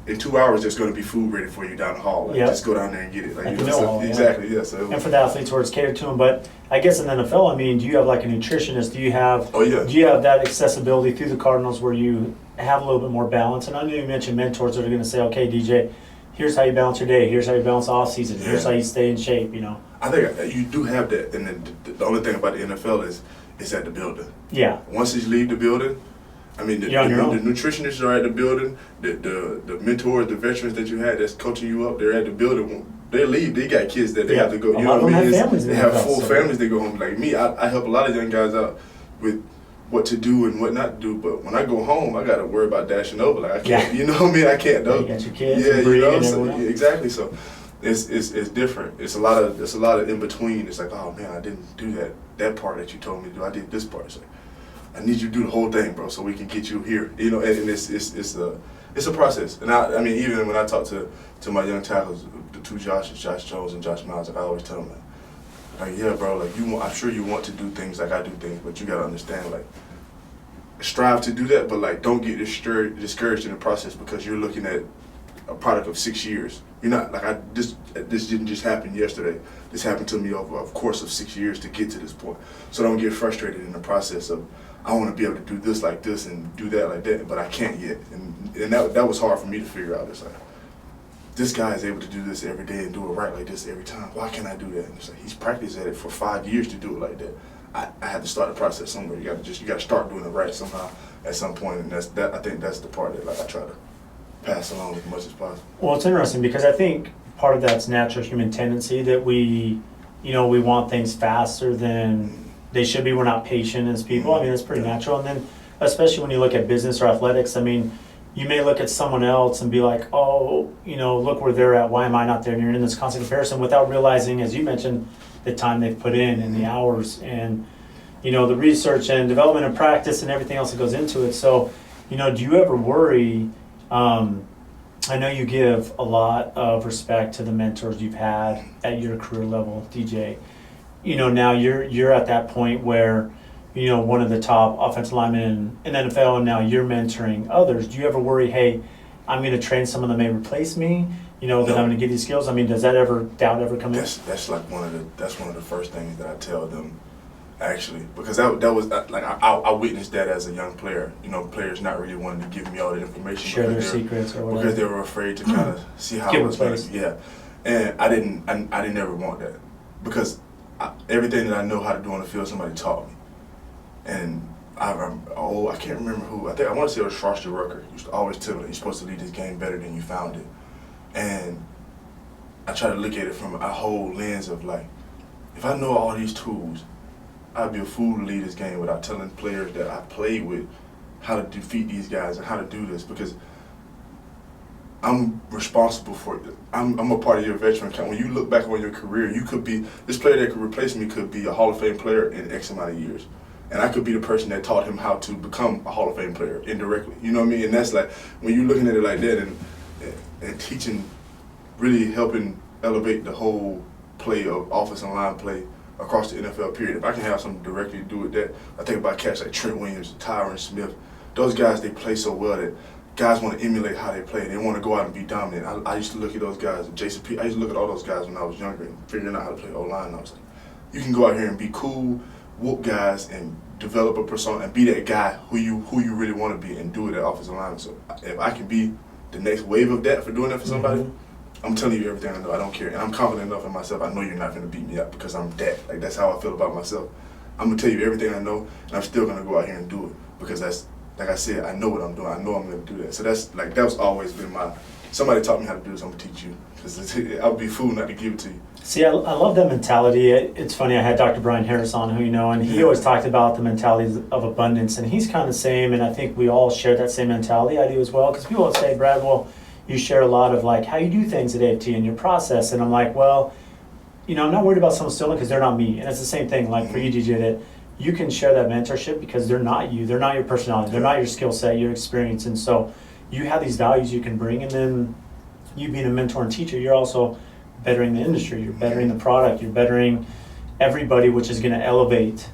In 2 hours, there's going to be food ready for you down the hall. Like, just go down there and get it. Like, you know, exactly, yeah. So and for the athletes where it's catered to them. But I guess in the NFL, I mean, do you have like a nutritionist? Do you have? Oh yeah. Do you have that accessibility through the Cardinals where you have a little bit more balance? And I know you mentioned mentors that are going to say, okay, DJ, here's how you balance your day. Here's how you balance off season. Here's how you stay in shape. You know. I think you do have that, and then the only thing about the NFL is at the building. Yeah. Once you leave the building. I mean, the nutritionists are at the building. The mentors, the veterans that you had that's coaching you up, they're at the building. They leave. They got kids that they have to go. You know what I mean? They have full families. They go home. Like me, I help a lot of young guys out with what to do and what not to do. But when I go home, I got to worry about dashing over. Like I can't. You know what I mean? I can't. You got your kids. Yeah, you know. So, exactly. So it's different. It's a lot of in between. It's like, oh man, I didn't do that part that you told me to do. I did this part. It's like, I need you to do the whole thing, bro, so we can get you here. You know, and it's a process. And I mean, even when I talk to my young tackles, the two Joshes, Josh Jones and Josh Miles, like I always tell them, like yeah, bro, like I'm sure you want to do things like I do things, but you gotta understand, like, strive to do that, but like don't get discouraged in the process because you're looking at a product of 6 years. You're not like this didn't just happen yesterday. This happened to me over a course of 6 years to get to this point. So don't get frustrated in the process of I want to be able to do this like this and do that like that, but I can't yet. And that was hard for me to figure out. It's like, this guy is able to do this every day and do it right like this every time. Why can't I do that? And it's like, he's practiced at it for 5 years to do it like that. I had to start the process somewhere. You got to start doing it right somehow at some point, and I think that's the part that like I try to pass along as much as possible. Well, it's interesting because I think part of that's natural human tendency that we want things faster than they should be. We're not patient as people. I mean, it's pretty natural. And then, especially when you look at business or athletics, I mean, you may look at someone else and be like, oh, look where they're at. Why am I not there? And you're in this constant comparison without realizing, as you mentioned, the time they've put in and the hours and, the research and development and practice and everything else that goes into it. So, do you ever worry? I know you give a lot of respect to the mentors you've had at your career level, DJ. Now you're at that point where, one of the top offensive linemen in NFL, and now you're mentoring others. Do you ever worry, hey, I'm going to train someone that may replace me, that I'm going to get these skills? I mean, does that doubt ever come in? That's like one of the first things that I tell them, actually, because that was like I witnessed that as a young player. Players not really wanting to give me all the information, share their secrets or whatever, because they were afraid to kind of see how it was going. Yeah, and I didn't ever want that because everything that I know how to do on the field, somebody taught me. And I can't remember who. I want to say it was Schwarzer Rucker. He used to always tell me you're supposed to lead this game better than you found it. And I try to look at it from a whole lens of like, if I know all these tools, I'd be a fool to lead this game without telling players that I played with how to defeat these guys and how to do this, because I'm responsible for it. I'm a part of your veteran count. When you look back on your career, you could be, this player that could replace me could be a Hall of Fame player in X amount of years. And I could be the person that taught him how to become a Hall of Fame player indirectly. You know what I mean? And that's like, when you're looking at it like that and teaching, really helping elevate the whole play of offensive line play across the NFL period. If I can have something directly to do with that, I think about cats like Trent Williams, Tyron Smith. Those guys, they play so well that guys want to emulate how they play. They want to go out and be dominant. I used to look at those guys, Jason P. I used to look at all those guys when I was younger and figuring out how to play O-line. I was like, you can go out here and be cool, whoop guys, and develop a persona and be that guy who you really want to be and do it at offensive line. So if I can be the next wave of that for doing that for somebody, I'm telling you everything I know. I don't care. And I'm confident enough in myself. I know you're not going to beat me up because I'm that. Like, that's how I feel about myself. I'm going to tell you everything I know, and I'm still going to go out here and do it. because that's, like I said, I know what I'm doing. I know I'm going to do that. So that was always been somebody taught me how to do this, I'm going to teach you. Because I would be a fool not to give it to you. See, I love that mentality. It's funny, I had Dr. Brian Harris on, who you know, and he always talked about the mentality of abundance, and he's kind of the same, and I think we all share that same mentality. I do as well, because people will say, Brad, well, you share a lot of like how you do things at AFT and your process, and I'm like, well, you know, I'm not worried about someone stealing because they're not me, and it's the same thing, like for you, DJ, that you can share that mentorship because they're not you, they're not your personality, they're not your skill set, your experience, and so you have these values you can bring, and then you being a mentor and teacher, you're also bettering the industry, you're bettering the product, you're bettering everybody, which is going to elevate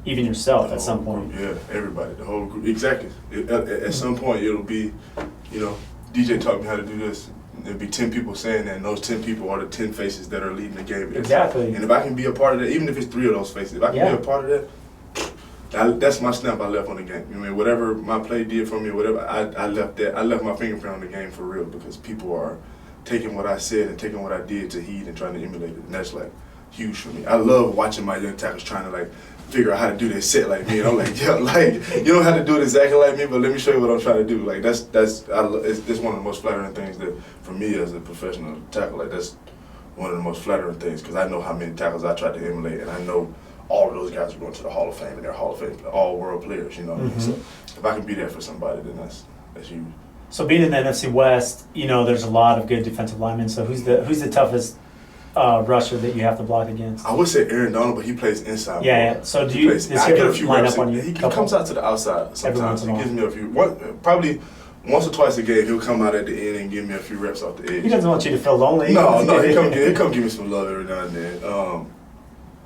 even yourself at some point. Yeah, everybody, the whole group, exactly. At some point, it'll be, you know, DJ taught me how to do this. There'll be 10 people saying that, and those 10 people are the 10 faces that are leading the game. Exactly. And if I can be a part of that, even if it's 3 of those faces, if I can be a part of that, that's my stamp I left on the game. I mean, whatever my play did for me, whatever, I left that. I left my fingerprint on the game for real, because people are taking what I said and taking what I did to heed and trying to emulate it, and that's like huge for me. I love watching my young tackles trying to like figure out how to do their set like me, and I'm like, yeah, like you don't have to do it exactly like me, but let me show you what I'm trying to do. Like it's one of the most flattering things that for me as a professional tackle, like that's one of the most flattering things, because I know how many tackles I tried to emulate, and I know all of those guys are going to the Hall of Fame, and they're Hall of Fame, all world players, you know what I mean? So if I can be there for somebody, then that's huge. So being in the NFC West, you know, there's a lot of good defensive linemen. So who's the toughest rusher that you have to block against? I would say Aaron Donald, but he plays inside. Yeah. So does he get a few line reps up on you? He comes out to the outside sometimes. He gives me a few, probably once or twice a game. He'll come out at the end and give me a few reps off the edge. He doesn't want you to feel lonely. No, he come give me some love every now and then.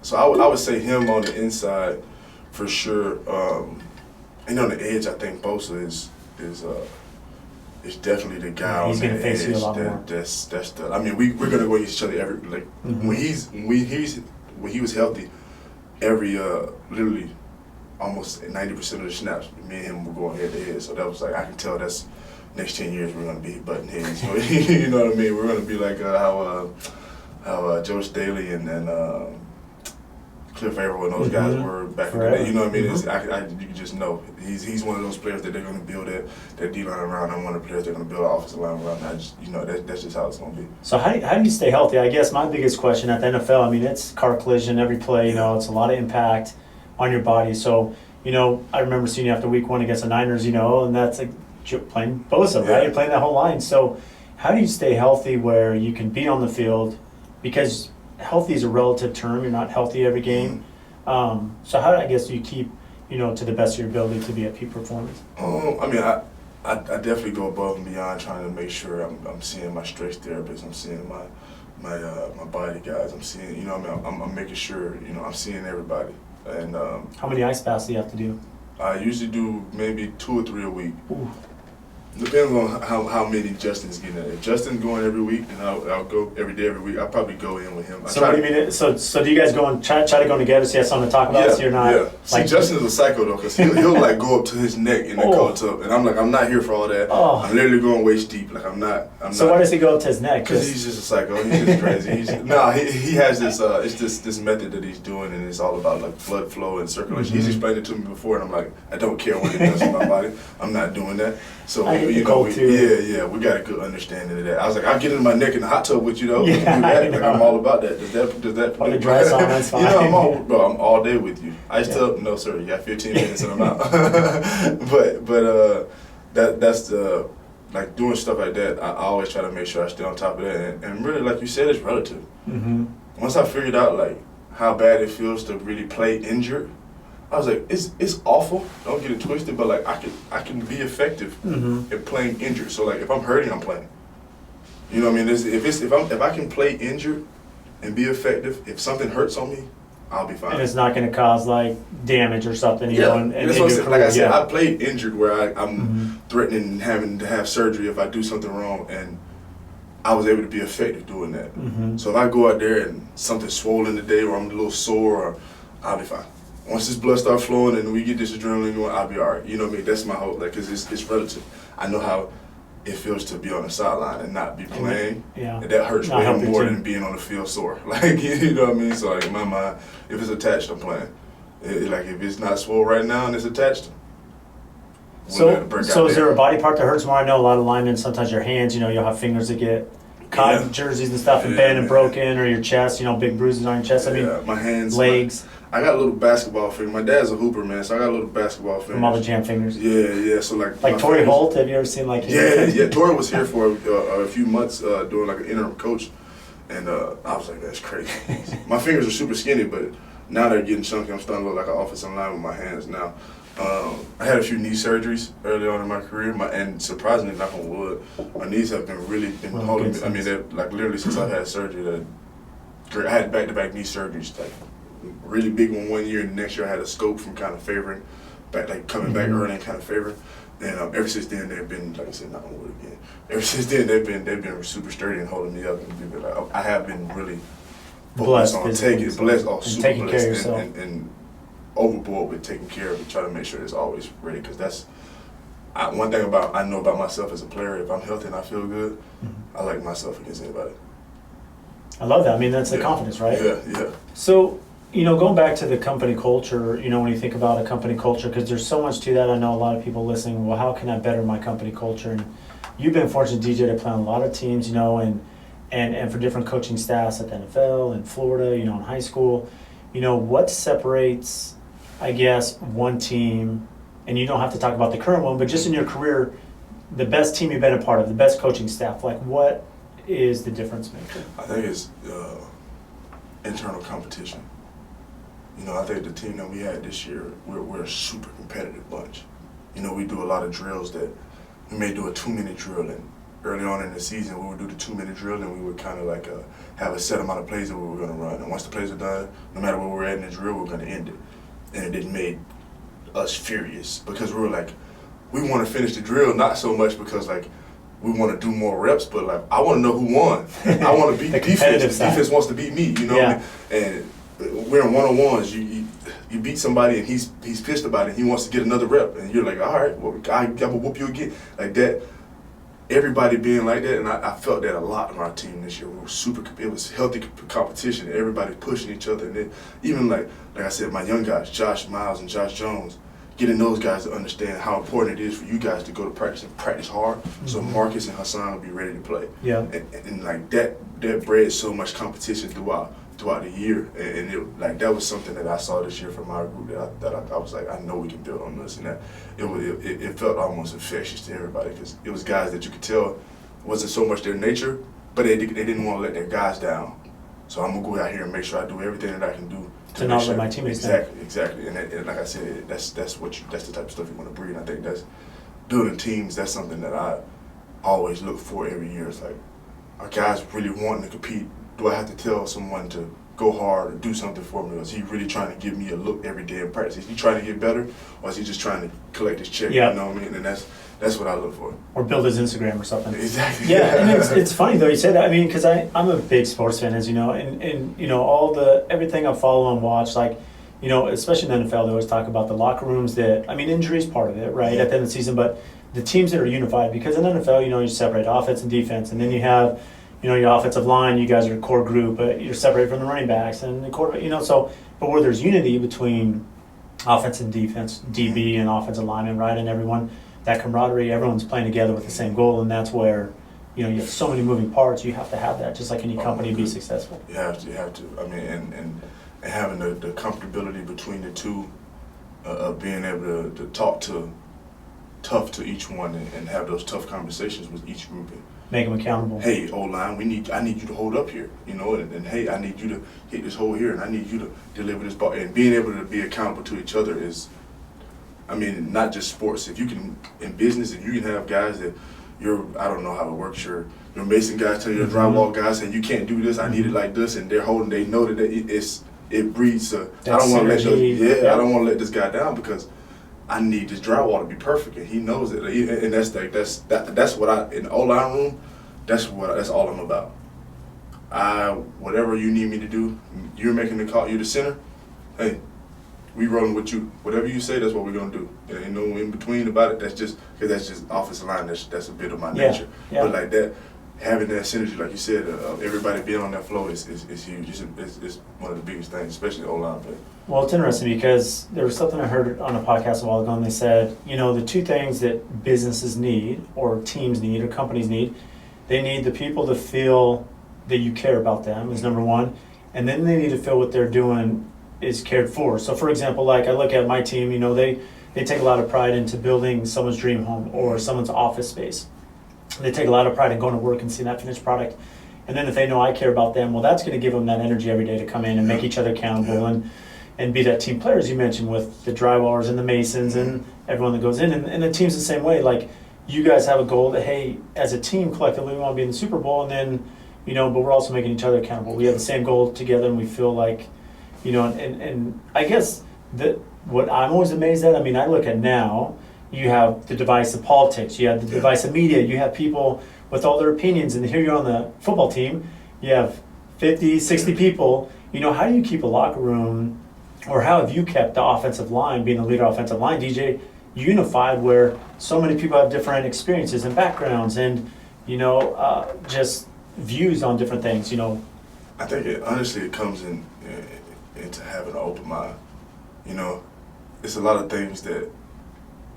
So I would say him on the inside for sure. And on the edge, I think Bosa is definitely the guy on the edge. That's the. I mean, we're gonna go against each other every when he was healthy, every literally almost 90% of the snaps, me and him were going head to head. So that was like, I can tell that's next 10 years we're gonna be butting heads. So, you know what I mean? We're gonna be like how Joe Staley and Cliff Averill and those guys were back in the day. You know what I mean? You can just know he's one of those players that they're going to build that D-line around. I'm one of the players they're going to build an offensive line around. That's just how it's going to be. So how do you stay healthy? I guess my biggest question at the NFL, I mean, it's car collision every play. You know, it's a lot of impact on your body. So, you know, I remember seeing you after week 1 against the Niners, you know, and that's like playing Bosa, right? You're playing that whole line. So how do you stay healthy where you can be on the field? Because healthy is a relative term. You're not healthy every game. So how, I guess, do you keep, you know, to the best of your ability to be at peak performance? I mean, I definitely go above and beyond trying to make sure I'm seeing my stretch therapists, I'm seeing my body guys, I'm seeing, you know, I'm making sure, you know, I'm seeing everybody. And how many ice baths do you have to do? I usually do maybe 2 or 3 a week. Ooh. Depends on how many Justin's getting at. If Justin's going every week, then I'll go every day, every week. I'll probably go in with him. So what do you mean? So do you guys go and try to go together so you have something to talk about? Yeah, so you're not. Yeah. See, Justin's a psycho though, because he'll like go up to his neck in the cold tub, and I'm like, I'm not here for all that. I'm literally going waist deep. Like I'm not. So why does he go up to his neck? Because he's just a psycho. He's just crazy. He has this. It's this method that he's doing, and it's all about like blood flow and circulation. He's explained it to me before, and I'm like, I don't care what it does to my body. I'm not doing that. So I hate the cold too. Yeah, we got a good understanding of that. I was like, I'll get in my neck in the hot tub with you though. Yeah, do that. Like, I'm all about that. Does that? On the dry side, that's fine. You know, I'm all day with you. Ice tub, no sir. You got 15 minutes and I'm out. but that's the, like, doing stuff like that. I always try to make sure I stay on top of that. And really, like you said, it's relative. Once I figured out like how bad it feels to really play injured, I was like, it's awful. Don't get it twisted, but like I can be effective at playing injured. So like if I'm hurting, I'm playing. You know what I mean? If I can play injured and be effective, if something hurts on me, I'll be fine. And it's not going to cause like damage or something. You know, and that's what I said. Like I said, I played injured where I'm threatening having to have surgery if I do something wrong, and I was able to be effective doing that. So if I go out there and something's swollen today, or I'm a little sore, I'll be fine. Once this blood starts flowing and we get this adrenaline going, I'll be all right. You know what I mean? That's my hope, like, because it's relative. I know how it feels to be on the sideline and not be playing. Yeah. And that hurts way more than being on the field sore. Like, you know what I mean? So, like, in my mind, if it's attached, I'm playing. Like, if it's not swole right now and it's attached, willing to break out So is there a body part that hurts more? I know a lot of linemen, sometimes your hands, you'll have fingers that get caught in jerseys and stuff and bent and broken, or your chest, big bruises on your chest. I mean, my hands, legs. I got a little basketball finger. My dad's a hooper, man, so I got a little basketball finger. From all the jam fingers. Yeah. So like Torrey Holt, have you ever seen like? Yeah. Torrey was here for a few months doing like an interim coach, and I was like, that's crazy. My fingers are super skinny, but now they're getting chunky. I'm starting to look like an offensive line with my hands now. I had a few knee surgeries early on in my career, and surprisingly, knock on wood, my knees have been holding me. I mean, they're like literally since I've had surgery. I had back-to-back knee surgeries, like really big one year, and the next year I had a scope from kind of favoring, coming back early and kind of favoring. And ever since then, they've been, like I said, knock on wood again. Ever since then, they've been super sturdy and holding me up. And I have been really focused on taking care of yourself. And overboard with taking care of it, try to make sure it's always ready, because that's one thing I know about myself as a player. If I'm healthy and I feel good, I like myself against anybody. I love that. I mean, that's the confidence, right? Yeah. So, going back to the company culture, when you think about a company culture, because there's so much to that. I know a lot of people listening, well, how can I better my company culture? And you've been fortunate, DJ, to play on a lot of teams, and for different coaching staffs at the NFL, in Florida, in high school. What separates, I guess, one team, and you don't have to talk about the current one, but just in your career, the best team you've been a part of, the best coaching staff, like what is the difference maker? I think it's internal competition. I think the team that we had this year, we're a super competitive bunch. We do a lot of drills that we may do a 2-minute drill, and early on in the season we would do the 2-minute drill, and we would kind of like have a set amount of plays that we were going to run. And once the plays are done, no matter where we're at in the drill, we're going to end it. And it made us furious, because we were like, we want to finish the drill, not so much because like we want to do more reps, but like I want to know who won. I want to beat the defense. The defense wants to beat me, And we're in one-on-ones. You beat somebody and he's pissed about it. He wants to get another rep, and you're like, all right, well, I'm gonna whoop you again, like that. Everybody being like that, and I felt that a lot on our team this year. We were it was healthy competition. Everybody pushing each other, and then even like I said, my young guys, Josh Miles and Josh Jones, getting those guys to understand how important it is for you guys to go to practice and practice hard, so Marcus and Hassan will be ready to play. Yeah, and like that bred so much competition throughout the year, and that was something that I saw this year from our group that I was like, I know we can build on this, and that it felt almost infectious to everybody, because it was guys that you could tell wasn't so much their nature, but they didn't want to let their guys down. So I'm gonna go out here and make sure I do everything that I can do to not let my teammates down. Exactly, and like I said, that's the type of stuff you want to breed. I think that's building teams. That's something that I always look for every year. It's like, are guys really wanting to compete? Do I have to tell someone to go hard or do something for me? Or is he really trying to give me a look every day in practice? Is he trying to get better, or is he just trying to collect his check? Yep. You know what I mean? And that's what I look for. Or build his Instagram or something. Exactly. Yeah, and it's funny though you say that. I mean, because I'm a big sports fan, as you know, and all everything I follow and watch, like, especially in the NFL, they always talk about the locker rooms injuries part of it, right, at the end of the season, but the teams that are unified, because in the NFL, you separate offense and defense, and then you have, your offensive line, you guys are a core group, but you're separated from the running backs and the quarterback, but where there's unity between offense and defense, DB and offensive lineman, right, and everyone, that camaraderie, everyone's playing together with the same goal, and that's where, you have so many moving parts, you have to have that, just like any company to be successful. You have to. I mean, and having the comfortability between the two, of being able to talk tough to each one and have those tough conversations with each group. And, make them accountable. Hey, O-line, I need you to hold up here, and hey, I need you to hit this hole here, and I need you to deliver this ball. And being able to be accountable to each other is, I mean, not just sports. If you can, in business, if you can have guys that I don't know how it works, your mason guys tell your drywall guys saying you can't do this, I need it like this, and they know that it breeds I don't want to I don't want to let this guy down, because I need this drywall to be perfect, and he knows it. And that's what in the O-line room, that's all I'm about. Whatever you need me to do, you're making the call, you're the center. Hey, we rolling with you. Whatever you say, that's what we're gonna do. There ain't no in between about it. That's just offensive line. That's a bit of my nature. Yeah. But like that, having that synergy, like you said, everybody being on that flow is huge. It's one of the biggest things, especially O-line play. Well, it's interesting because there was something I heard on a podcast a while ago, and they said, the two things that businesses need, or teams need, or companies need, they need the people to feel that you care about them is number one, and then they need to feel what they're doing is cared for. So, for example, like I look at my team, they take a lot of pride into building someone's dream home or someone's office space. They take a lot of pride in going to work and seeing that finished product. And then if they know I care about them, well, that's going to give them that energy every day to come in and make each other accountable and be that team player, as you mentioned, with the drywallers and the masons and everyone that goes in. And the team's the same way. Like, you guys have a goal that, hey, as a team, collectively, we want to be in the Super Bowl, and then, but we're also making each other accountable. We have the same goal together, and we feel like, and I guess that what I'm always amazed at, I look at now, you have the device of politics, you have the device of media, you have people with all their opinions, and here you're on the football team, you have 50, 60 people. How do you keep a locker room, or how have you kept the offensive line, being the leader offensive line, DJ, unified, where so many people have different experiences and backgrounds and, just views on different things, I think it comes into having an open mind. It's a lot of things that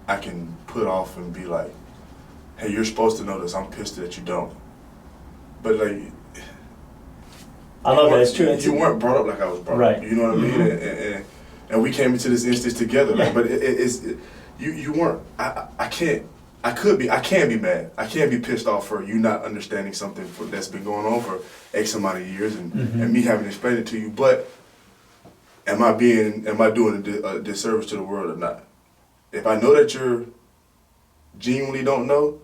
I can put off and be like, hey, you're supposed to know this. I'm pissed that you don't. But like, I love that. It's true. You weren't brought up like I was brought right. up. You know what I mean? And we came into this instance together. Like, but you weren't. I can be mad. I can be pissed off for you not understanding something that's been going on for X amount of years and me having to explain it to you. But am I doing a disservice to the world or not? If I know that you're genuinely don't know,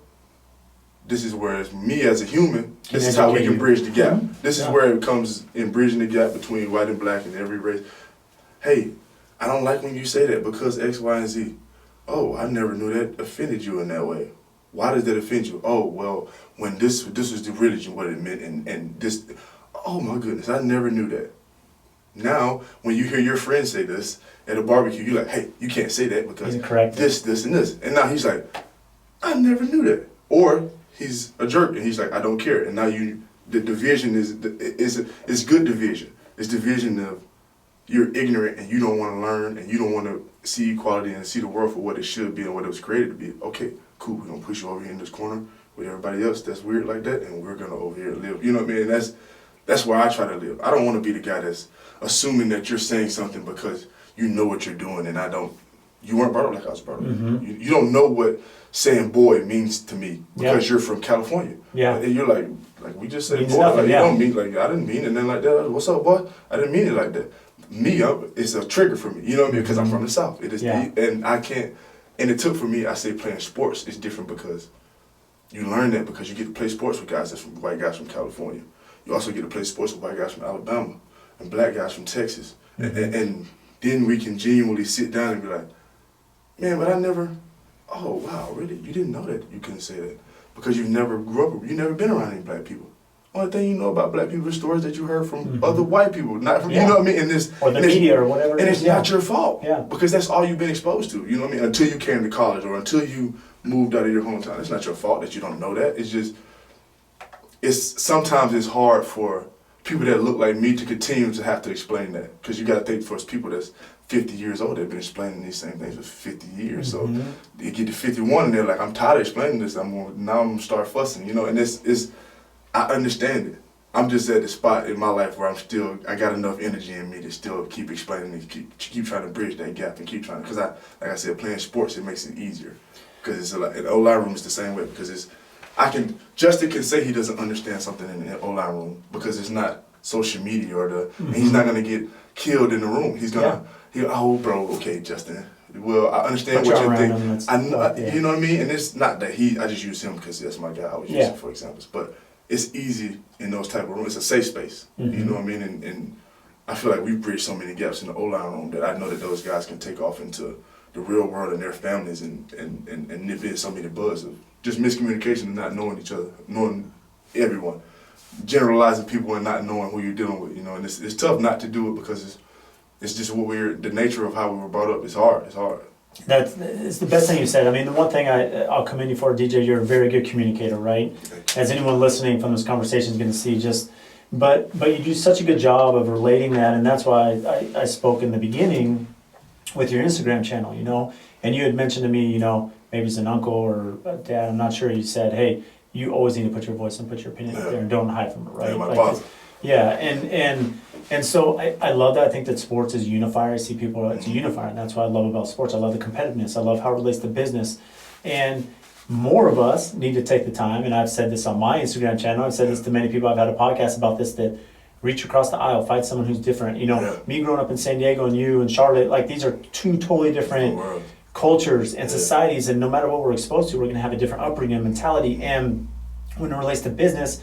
this is where it's me as a human, this is how we can bridge the gap. This is where it comes in bridging the gap between white and black and every race. Hey, I don't like when you say that because X, Y, and Z. Oh, I never knew that offended you in that way. Why does that offend you? Oh, well, when this was the religion, what it meant, and this, oh my goodness, I never knew that. Now, when you hear your friend say this at a barbecue, you're like, hey, you can't say that because this, and this. And now he's like, I never knew that. Or he's a jerk and he's like, I don't care. And now the division is good division. It's division of you're ignorant and you don't want to learn and you don't want to see equality and see the world for what it should be and what it was created to be. Okay, cool, we're going to push you over here in this corner with everybody else that's weird like that, and we're going to over here live. You know what I mean? That's where I try to live. I don't want to be the guy that's assuming that you're saying something because you know what you're doing and I don't. You weren't brought up like I was brought up. You don't know what saying boy means to me because you're from California. Yeah. And you're like we just said boy. Nothing, like, you don't mean, like, I didn't mean it and then like that. What's up, boy? I didn't mean it like that. It's a trigger for me. You know what I mean? Because I'm from the South. It is, and I can't. And it took for me. I say playing sports is different because you learn that because you get to play sports with guys that's from white guys from California. You also get to play sports with white guys from Alabama and black guys from Texas, and then we can genuinely sit down and be like, man, but I never. Oh wow, really? You didn't know that? You couldn't say that because you never grew up. You never been around any black people. Only thing you know about black people is stories that you heard from other white people, not from you know what I mean. And this or the media or whatever. And it's not your fault, because that's all you've been exposed to. You know what I mean? Until you came to college or until you moved out of your hometown, it's not your fault that you don't know that. It's just sometimes it's hard for people that look like me to continue to have to explain that because you got to think for people that's 50 years old, they've been explaining these same things for 50 years. So they get to 51 and they're like, I'm tired of explaining this. I'm gonna start fussing, you know. And it's I understand it. I'm just at the spot in my life where I got enough energy in me to still keep explaining and keep trying to bridge that gap and keep trying to, because like I said, playing sports, it makes it easier. Because it's an O-line room is the same way, because Justin can say he doesn't understand something in the O-line room because it's not social media and he's not going to get killed in the room. He's going to, oh bro, okay, Justin. Well, I understand what you're thinking. You know what I mean? And it's not that I just use him because that's my guy I was using for examples. But it's easy in those type of rooms. It's a safe space. You know what I mean? And I feel like we've bridged so many gaps in the O-line room that I know that those guys can take off into the real world and their families and nip in so many buzz of just miscommunication and not knowing each other, knowing everyone, generalizing people and not knowing who you're dealing with. You know, and it's tough not to do it because it's just the nature of how we were brought up. It's hard. It's the best thing you said. I mean, the one thing I'll commend you for, DJ, you're a very good communicator, right? As anyone listening from this conversation is going to see, but you do such a good job of relating that, and that's why I spoke in the beginning with your Instagram channel, you know, and you had mentioned to me, you know, maybe it's an uncle or a dad, I'm not sure, you said, hey, you always need to put your voice and put your opinion out there and don't hide from it, right? Yeah, my like, father. yeah, and so I love that. I think that sports is a unifier. I see people, it's a unifier, and that's what I love about sports. I love the competitiveness. I love how it relates to business. And more of us need to take the time, and I've said this on my Instagram channel, I've said this to many people, I've had a podcast about this, that reach across the aisle, find someone who's different. You know, me growing up in San Diego and you in Charlotte, like these are two totally different cultures and societies, and no matter what we're exposed to, we're going to have a different upbringing and mentality. And when it relates to business,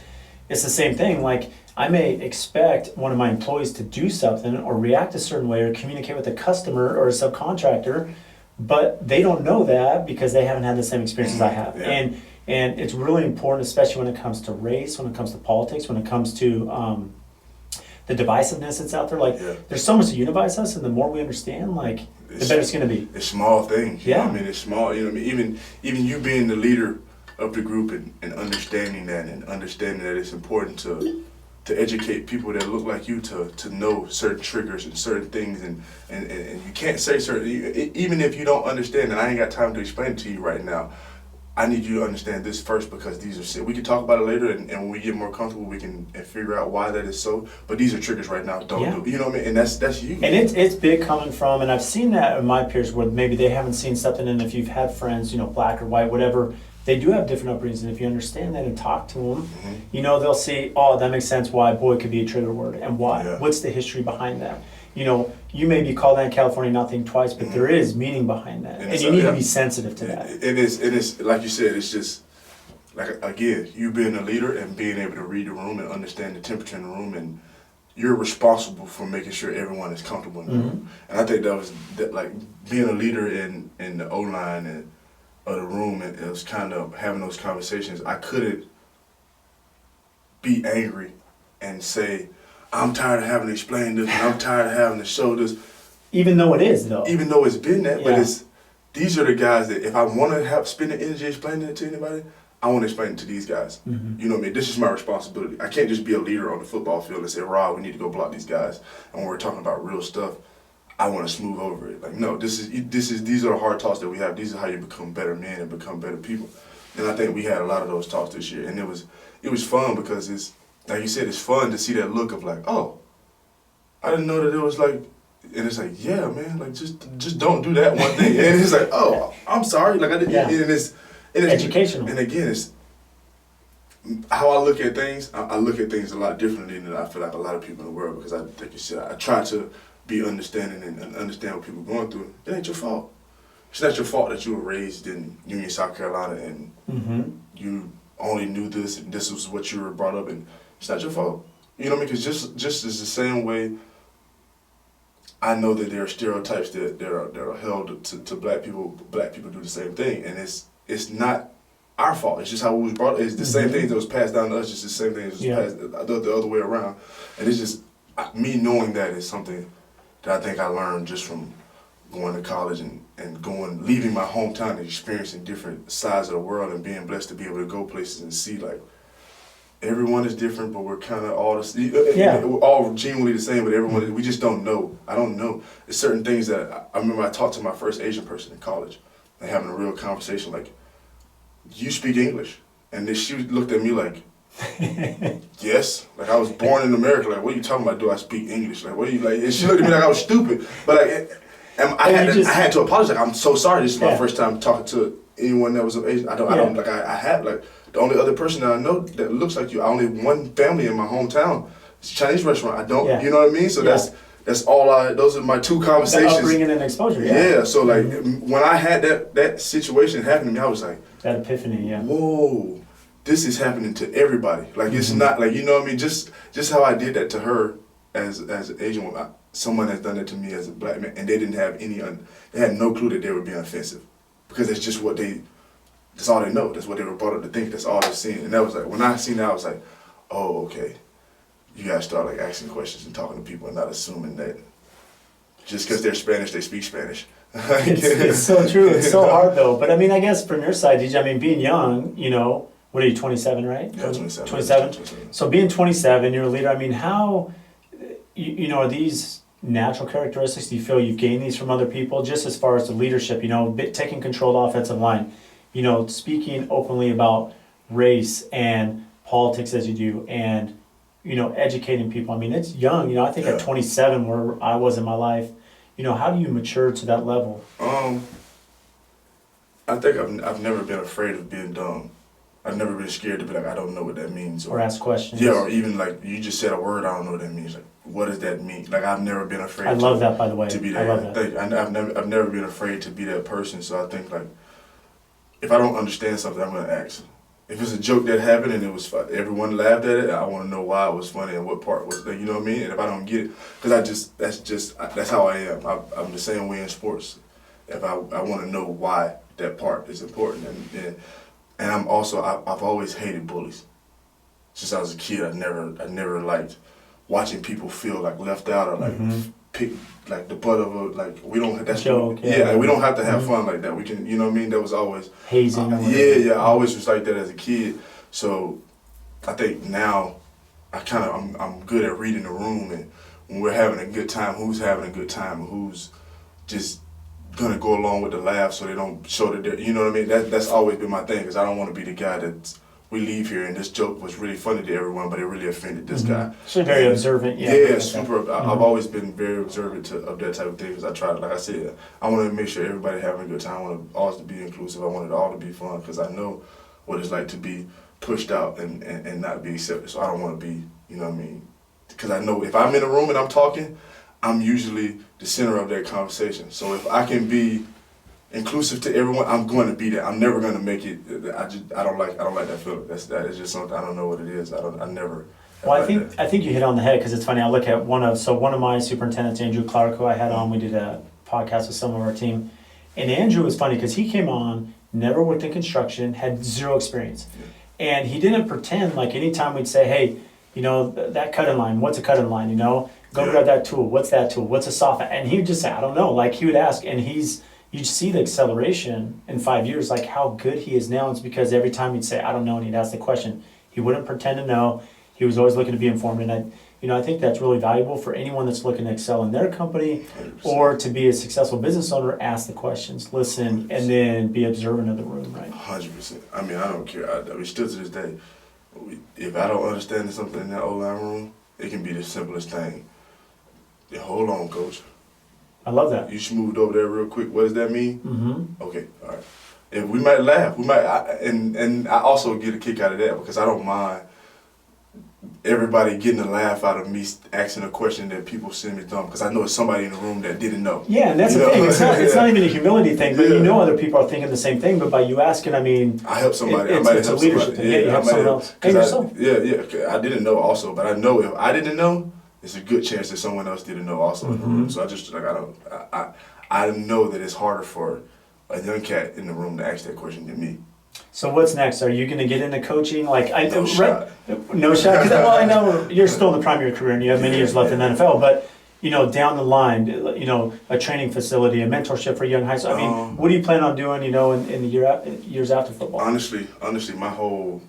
it's the same thing. Like, I may expect one of my employees to do something or react a certain way or communicate with a customer or a subcontractor, but they don't know that because they haven't had the same experience as I have. Yeah. And it's really important, especially when it comes to race, when it comes to politics, when it comes to the divisiveness that's out there. Like, there's so much that unifies us, and the more we understand, like, the better it's going to be. It's small things. You know what I mean? It's small. You know what I mean? Even you being the leader of the group and understanding that it's important to educate people that look like you to know certain triggers and certain things, and you can't say certain, even if you don't understand, and I ain't got time to explain it to you right now. I need you to understand this first, because these are, we can talk about it later, and when we get more comfortable, we can figure out why that is so, but these are triggers right now, don't do, you know what I mean? And that's you. And it's big coming from, and I've seen that in my peers where maybe they haven't seen something, and if you've had friends, you know, black or white, whatever, they do have different upbringings, and if you understand that and talk to them, you know, they'll see, oh, that makes sense why boy could be a trigger word, and why. What's the history behind that? You know, you may be called that in California, not think twice, but there is meaning behind that, and you need to be sensitive to that. It is, like you said, it's just, like, again, you being a leader and being able to read the room and understand the temperature in the room, and you're responsible for making sure everyone is comfortable in the room. And I think that like being a leader in the O-line and of the room, and it was kind of having those conversations. I couldn't be angry and say, I'm tired of having to explain this, and I'm tired of having to show this. Even though it is, though. Even though it's been that, but these are the guys that if I want to spend the energy explaining it to anybody, I want to explain it to these guys. You know what I mean? This is my responsibility. I can't just be a leader on the football field and say, Rob, we need to go block these guys. And when we're talking about real stuff, I want to smooth over it. Like, no, these are the hard talks that we have. These are how you become better men and become better people. And I think we had a lot of those talks this year, and it was fun, because it's, like you said, it's fun to see that look of like, oh, I didn't know that it was like, and it's like, yeah, man, like just don't do that one thing. And it's like, oh, I'm sorry, like I didn't. And it's educational. And again, it's how I look at things. I look at things a lot differently than I feel like a lot of people in the world, because I think you said I try to be understanding and understand what people are going through. It ain't your fault. It's not your fault that you were raised in Union, South Carolina, and you only knew this, and this was what you were brought up in. It's not your fault. You know what I mean? Because just as the same way, I know that there are stereotypes that are held to black people. Black people do the same thing, and it's not our fault. It's just how we was brought up. It's the same thing that was passed down to us. It's the same thing that was passed the other way around. And it's just me knowing that is something that I think I learned just from going to college and leaving my hometown and experiencing different sides of the world, and being blessed to be able to go places and see, like, everyone is different, but we're kind of all we're all genuinely the same, but everyone, we just don't know. I don't know. There's certain things that I remember I talked to my first Asian person in college and having a real conversation, like, you speak English? And then she looked at me like, yes. Like, I was born in America. Like, what are you talking about? Do I speak English? Like, what are you, like, and she looked at me like I was stupid. But like, I had to apologize. Like, I'm so sorry. This is my first time talking to anyone that was of Asian. I had, like, the only other person that I know that looks like you, I only have one family in my hometown. It's a Chinese restaurant. I don't, you know what I mean? So that's all those are my two conversations. Upbringing and exposure, yeah. So like, when I had that situation happen to me, I was like, that epiphany, whoa, this is happening to everybody. Like, it's not like, you know what I mean? Just how I did that to her as an Asian woman, someone has done it to me as a black man, and they didn't have they had no clue that they were being offensive, because that's just that's all they know. That's what they were brought up to think. That's all they've seen. And that was like, when I seen that, I was like, oh, okay. You gotta start like asking questions and talking to people and not assuming that just because they're Spanish, they speak Spanish. It's so true. It's so hard though. But I mean, I guess from your side, DJ, I mean, being young, you know, what are you, 27, right? Yeah, 27. 27? So being 27, you're a leader. I mean, how, you know, are these natural characteristics? Do you feel you've gained these from other people? Just as far as the leadership, you know, taking control of the offensive line, you know, speaking openly about race and politics as you do, and, you know, educating people. I mean, it's young. You know, I think at 27, where I was in my life, you know, how do you mature to that level? I think I've never been afraid of being dumb. I've never been scared to be like, I don't know what that means. Or ask questions. Yeah, or even like, you just said a word, I don't know what that means. Like, what does that mean? Like, I've never been afraid I love that, by the way. To be I that. love that. I've never been afraid to be that person. So I think, like, if I don't understand something, I'm going to ask. If it's a joke that happened and it was fun, everyone laughed at it, I want to know why it was funny and what part was, you know what I mean? And if I don't get it, because that's how I am. I'm the same way in sports. If I want to know why that part is important. And I'm also, I've always hated bullies. Since I was a kid, I never liked watching people feel like left out or like pick like the butt of a, like, we don't, that's joke. Like, we don't have to have fun like that. We can, you know what I mean? That was always hazing. I always was like that as a kid. So I think now I'm good at reading the room, and when we're having a good time, who's having a good time, and who's just gonna go along with the laugh so they don't show that they're, you know what I mean? That's always been my thing, because I don't want to be the guy that we leave here and this joke was really funny to everyone, but it really offended this guy. So very observant. Yeah, super. I've always been very observant of that type of thing, because I try to, like I said, I want to make sure everybody having a good time. I want it all to be inclusive. I want it all to be fun, because I know what it's like to be pushed out and not be accepted. So I don't want to be, you know what I mean? Because I know if I'm in a room and I'm talking, I'm usually the center of that conversation. So if I can be inclusive to everyone, I'm going to be there. I'm never going to make it. I don't like that feeling. That is just something, I don't know what it is. I never. Well, I think you hit on the head, because it's funny. I look at one of my superintendents, Andrew Clark, who I had on. We did a podcast with some of our team, and Andrew was funny because he came on, never worked in construction, had zero experience, and he didn't pretend like anytime we'd say, hey, you know, that cutting line, what's a cutting line? You know, go grab that tool. What's that tool? What's a soft? And he would just say, I don't know. Like, he would ask, and you'd see the acceleration in 5 years, like how good he is now. It's because every time he'd say, I don't know, and he'd ask the question, he wouldn't pretend to know. He was always looking to be informed. And I think that's really valuable for anyone that's looking to excel in their company 100%. Or to be a successful business owner. Ask the questions, listen, 100%. And then be observant of the room, right? 100%. I mean, I don't care. I mean, still to this day, if I don't understand something in that O-line room, it can be the simplest thing. Yeah, hold on, coach. I love that. You just moved over there real quick. What does that mean? Mm-hmm. Okay, all right. And we might laugh. And I also get a kick out of that, because I don't mind everybody getting a laugh out of me asking a question that people send me dumb, because I know it's somebody in the room that didn't know. Yeah, and that's the thing. It's not even a humility thing, but you know other people are thinking the same thing. But by you asking, I mean, I help somebody. It's a leadership thing. Yeah, you help someone else. And yourself. I didn't know also, but I know if I didn't know, it's a good chance that someone else didn't know also in the room. So I just I know that it's harder for a young cat in the room to ask that question than me. So what's next? Are you going to get into coaching? No shot. No shot. Well, I know you're still in the prime of your career and you have many years left in the NFL, but down the line, a training facility, a mentorship for young high school. I mean, what do you plan on doing? In the years after football. Honestly, my whole,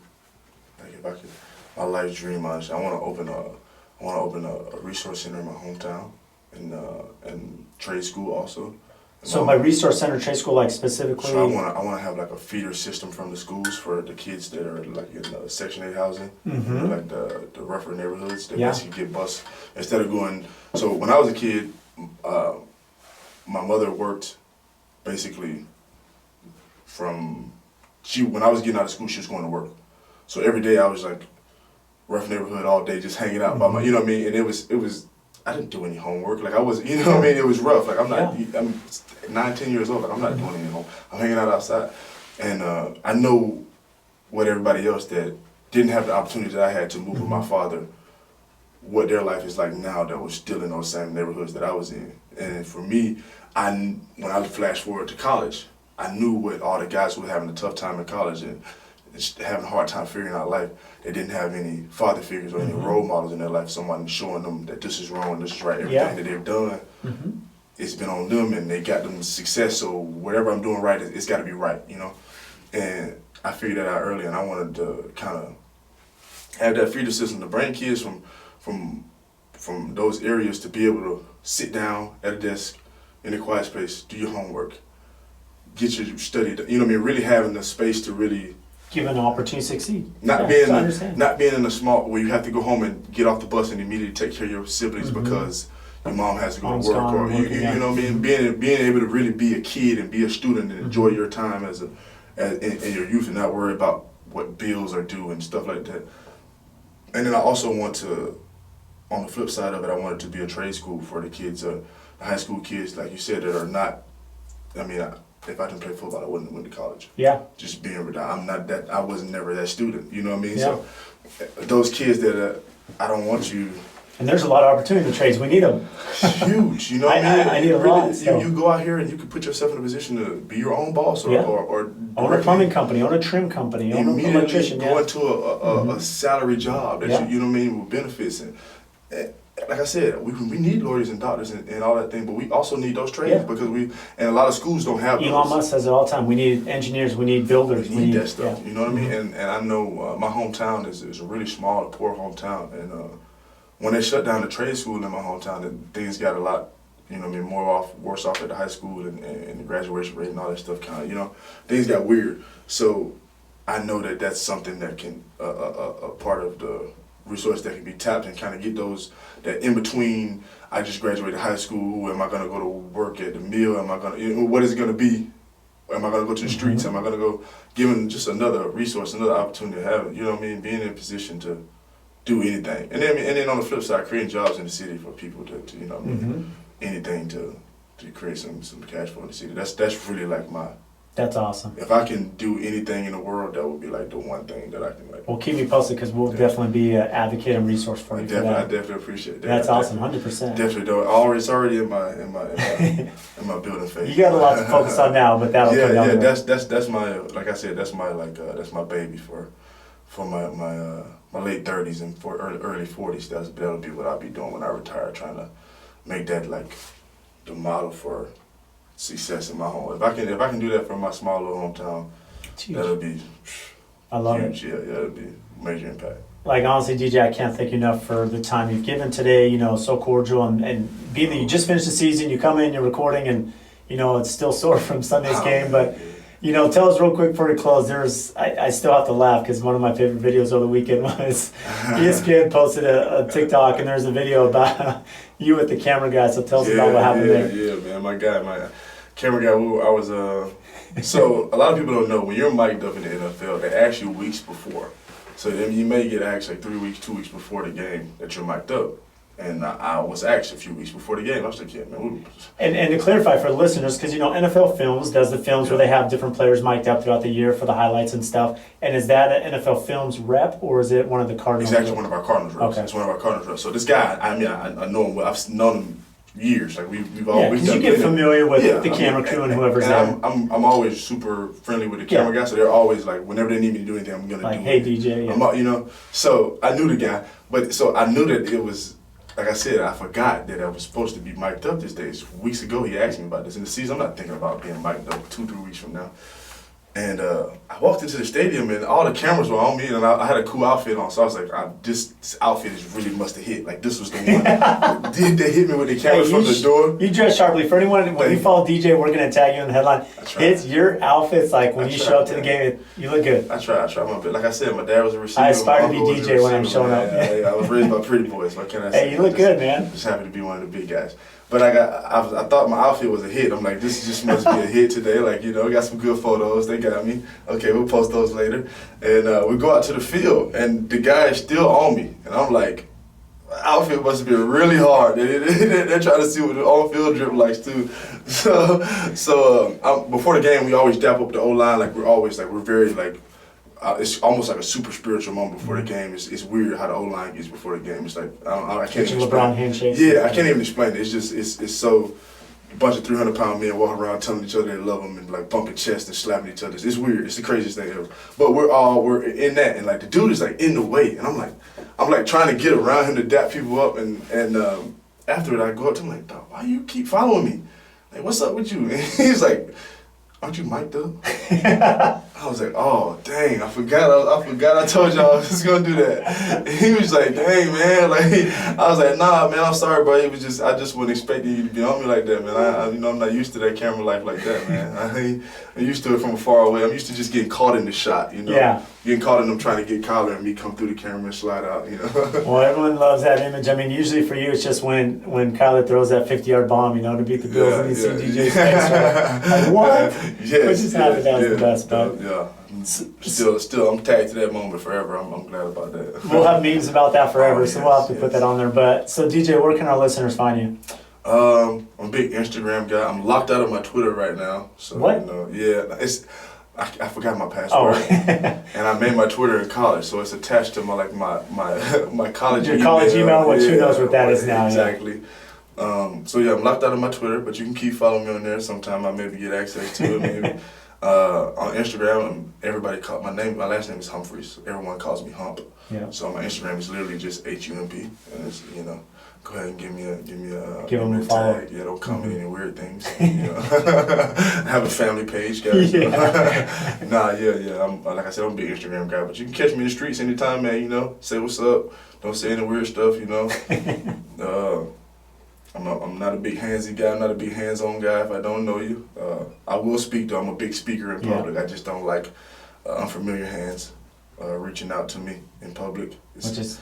my life dream. Honestly, I want to open a resource center in my hometown, and trade school also. So by resource center, trade school, like specifically? So I want to have like a feeder system from the schools for the kids that are like in Section 8 housing, like the rougher neighborhoods that basically get bused instead of going. So when I was a kid, my mother worked basically when I was getting out of school, she was going to work. So every day I was like rough neighborhood all day, just hanging out by my, you know what I mean? And it was. I didn't do any homework. Like I wasn't, you know what I mean? It was rough. Like I'm 9, 10 years old. Like I'm not doing any homework. I'm hanging out outside. And I know what everybody else that didn't have the opportunity that I had to move with my father, what their life is like now that was still in those same neighborhoods that I was in. And for me, when I flash forward to college, I knew what all the guys who were having a tough time in college and having a hard time figuring out life, they didn't have any father figures or any role models in their life, someone showing them that this is wrong and this is right, everything that they've done. it's been on them and they got them success. So whatever I'm doing right, it's got to be right, you know. And I figured that out early, and I wanted to kind of have that feeder system to bring kids from those areas to be able to sit down at a desk in a quiet space, do your homework, get your study, you know what I mean, really having the space to really Given an opportunity to succeed. not being in a small where you have to go home and get off the bus and immediately take care of your siblings because your mom has to go to work, or you know what I mean, being able to really be a kid and be a student and enjoy your time as in your youth and not worry about what bills are due and stuff like that. And then I also want to, on the flip side of it, I want it to be a trade school for the kids, the high school kids, like you said, that are not, I mean, if I didn't play football, I wouldn't have went to college. Yeah. Just being, I'm not that, I was never that student, you know what I mean? Yeah. So those kids that, I don't want you. And there's a lot of opportunity in the trades. We need them. Huge, you know what I mean? I need a lot. You go out here and you can put yourself in a position to be your own boss or own a plumbing company, own a trim company, own an electrician. Go into a salary job that you know what I mean, with benefits. And like I said, we need lawyers and doctors and all that thing, but we also need those trades because and a lot of schools don't have Elon Musk says it all the time. We need engineers, we need builders. We need that stuff, you know what I mean? And I know my hometown is a really small, poor hometown, and when they shut down the trade school in my hometown, things got a lot, you know what I mean, worse off at the high school and the graduation rate and all that stuff kind of, you know, things got weird. So I know that that's something that can, a part of the resource that can be tapped and kind of get those, that in between, I just graduated high school, am I going to go to work at the mill, am I going to, you know, what is it going to be? Am I going to go to the streets? Am I going to go, given just another resource, another opportunity to have it, you know what I mean, being in a position to do anything. And then on the flip side, creating jobs in the city for people to you know what I mean, anything to create some cash flow in the city. That's really like That's awesome. If I can do anything in the world, that would be like the one thing that I can like. Well, keep me posted because we'll definitely be an advocate and resource for you. I definitely appreciate that. That's awesome, 100%. Definitely do. It's already in my building phase. You got a lot to focus on now, but that'll come down. Yeah, that's my, like I said, that's my baby for my late 30s and for early 40s. That'll be what I'll be doing when I retire, trying to make that like the model for success in my home. If I can do that from my small little hometown, that'll be I love huge. Yeah, that'll be major impact. Like honestly, DJ, I can't thank you enough for the time you've given today. You know, so cordial and being that you just finished the season, you come in, you're recording, and you know it's still sore from Sunday's game, but. You know, tell us real quick before we close. I still have to laugh because one of my favorite videos over the weekend was ESPN posted a TikTok and there's a video about you with the camera guy. So tell us about what happened there. Yeah, man, my camera guy. I was so a lot of people don't know when you're mic'd up in the NFL, they ask you weeks before. So then you may get asked like 3 weeks, 2 weeks before the game that you're mic'd up. And I was asked a few weeks before the game. I was like, yeah, man. And to clarify for the listeners, because, you know, NFL Films does the films where they have different players mic'd up throughout the year for the highlights and stuff. And is that an NFL Films rep, or is it one of the Cardinals? It's actually one of our Cardinals reps. Okay. It's one of our Cardinals reps. So this guy, I know him well. I've known him years. Like we've always you get familiar with the camera crew and whoever's there. I'm always super friendly with the camera guy, so they're always like, whenever they need me to do anything, I'm going to do it. Hey, DJ. Yeah. You know, so I knew the guy. But so I knew that it was, like I said, I forgot that I was supposed to be mic'd up these days. Weeks ago, he asked me about this. In the season, I'm not thinking about being mic'd up 2-3 weeks from now. And I walked into the stadium, and all the cameras were on me, and I had a cool outfit on. So I was like, this outfit really must have hit. Like, this was the one. Did they hit me with the cameras from the door? You dress sharply. For anyone, when you follow DJ, we're going to tag you in the headline. It's your outfits, like, when you show up to the game, you look good. I try my best. Like I said, my dad was a receiver. I aspire to be DJ when I'm showing up. I was raised by pretty boys. What can I say? Hey, you look good, man. Just happy to be one of the big guys. But I thought my outfit was a hit. I'm like, this just must be a hit today. Like, you know, we got some good photos. They got me. Okay, we'll post those later. And we go out to the field, and the guy is still on me. And I'm like, outfit must have been really hard. They're trying to see what the on-field drip likes too. So before the game, we always dap up the O-line. Like we're very like. It's almost like a super spiritual moment before the game. It's weird how the O-line gets before the game. It's like I can't even explain. LeBron handshake. Yeah, I can't even explain it. It's just it's so a bunch of 300-pound men walking around telling each other they love them and like bumping chests and slapping each other. It's weird. It's the craziest thing ever. But we're in that, and like the dude is like in the way, and I'm like trying to get around him to dap people up, and after it, I go up to him like, dog, why you keep following me? Like, what's up with you? And he's like, aren't you mic'd up? I was like, oh, dang, I forgot I told y'all I was gonna do that. And he was like, dang, man, like, I was like, nah, man, I'm sorry, bro. It was just, I just wasn't expecting you to be on me like that, man. I'm not used to that camera life like that, man. I'm used to it from far away. I'm used to just getting caught in the shot, Yeah. Getting caught in them trying to get Kyler and me come through the camera and slide out, Well, everyone loves that image. I mean, usually for you, it's just when Kyler throws that 50-yard bomb, to beat the Bills, and you see DJ's face, right? Like, what? Yes, Which is happy that was the best, but yeah. Still, I'm tagged to that moment forever. I'm glad about that. we'll have memes about that forever, so we'll have to yes. put that on there. But so, DJ, where can our listeners find you? I'm a big Instagram guy. I'm locked out of my Twitter right now. So, What? I forgot my password, and I made my Twitter in college, so it's attached to my college. Your college email, which who knows what that is now? Exactly. So yeah, I'm locked out of my Twitter, but you can keep following me on there. Sometime I maybe get access to it. Maybe on Instagram, my last name is Humphries. Everyone calls me Hump. Yeah. So my Instagram is literally just HUMP, and it's go ahead and give me a follow. tag. Yeah, don't comment any weird things. I have a family page, guys. Yeah. I'm like I said, I'm a big Instagram guy, but you can catch me in the streets anytime, man. Say what's up. Don't say any weird stuff. I'm not a big handsy guy. I'm not a big hands-on guy if I don't know you. I will speak though. I'm a big speaker in public. I just don't like unfamiliar hands reaching out to me in public. Which is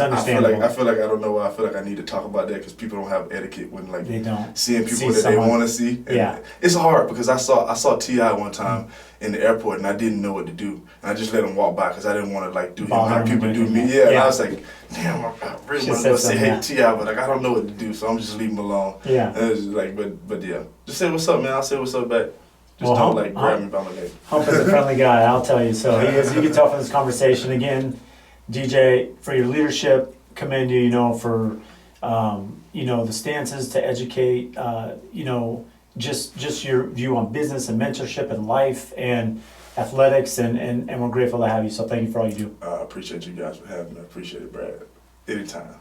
understandable. I feel like I don't know why. I feel like I need to talk about that because people don't have etiquette when they don't seeing people that they want to see. And it's hard because I saw T.I. one time in the airport and I didn't know what to do. And I just let him walk by because I didn't want to do him how people do me. Yeah. And I was like, damn, I really want to go say hey T.I., but I don't know what to do, so I'm just leaving him alone. Yeah. And it was just like, but yeah, just say what's up, man. I'll say what's up back. Just don't grab me by my neck. Hump is a friendly guy, I'll tell you. So he is. You can tell from this conversation. Again, DJ, for your leadership, commend you. For the stances to educate. Just your view on business and mentorship and life and athletics, and we're grateful to have you. So thank you for all you do. I appreciate you guys for having me. I appreciate it, Brad. Anytime.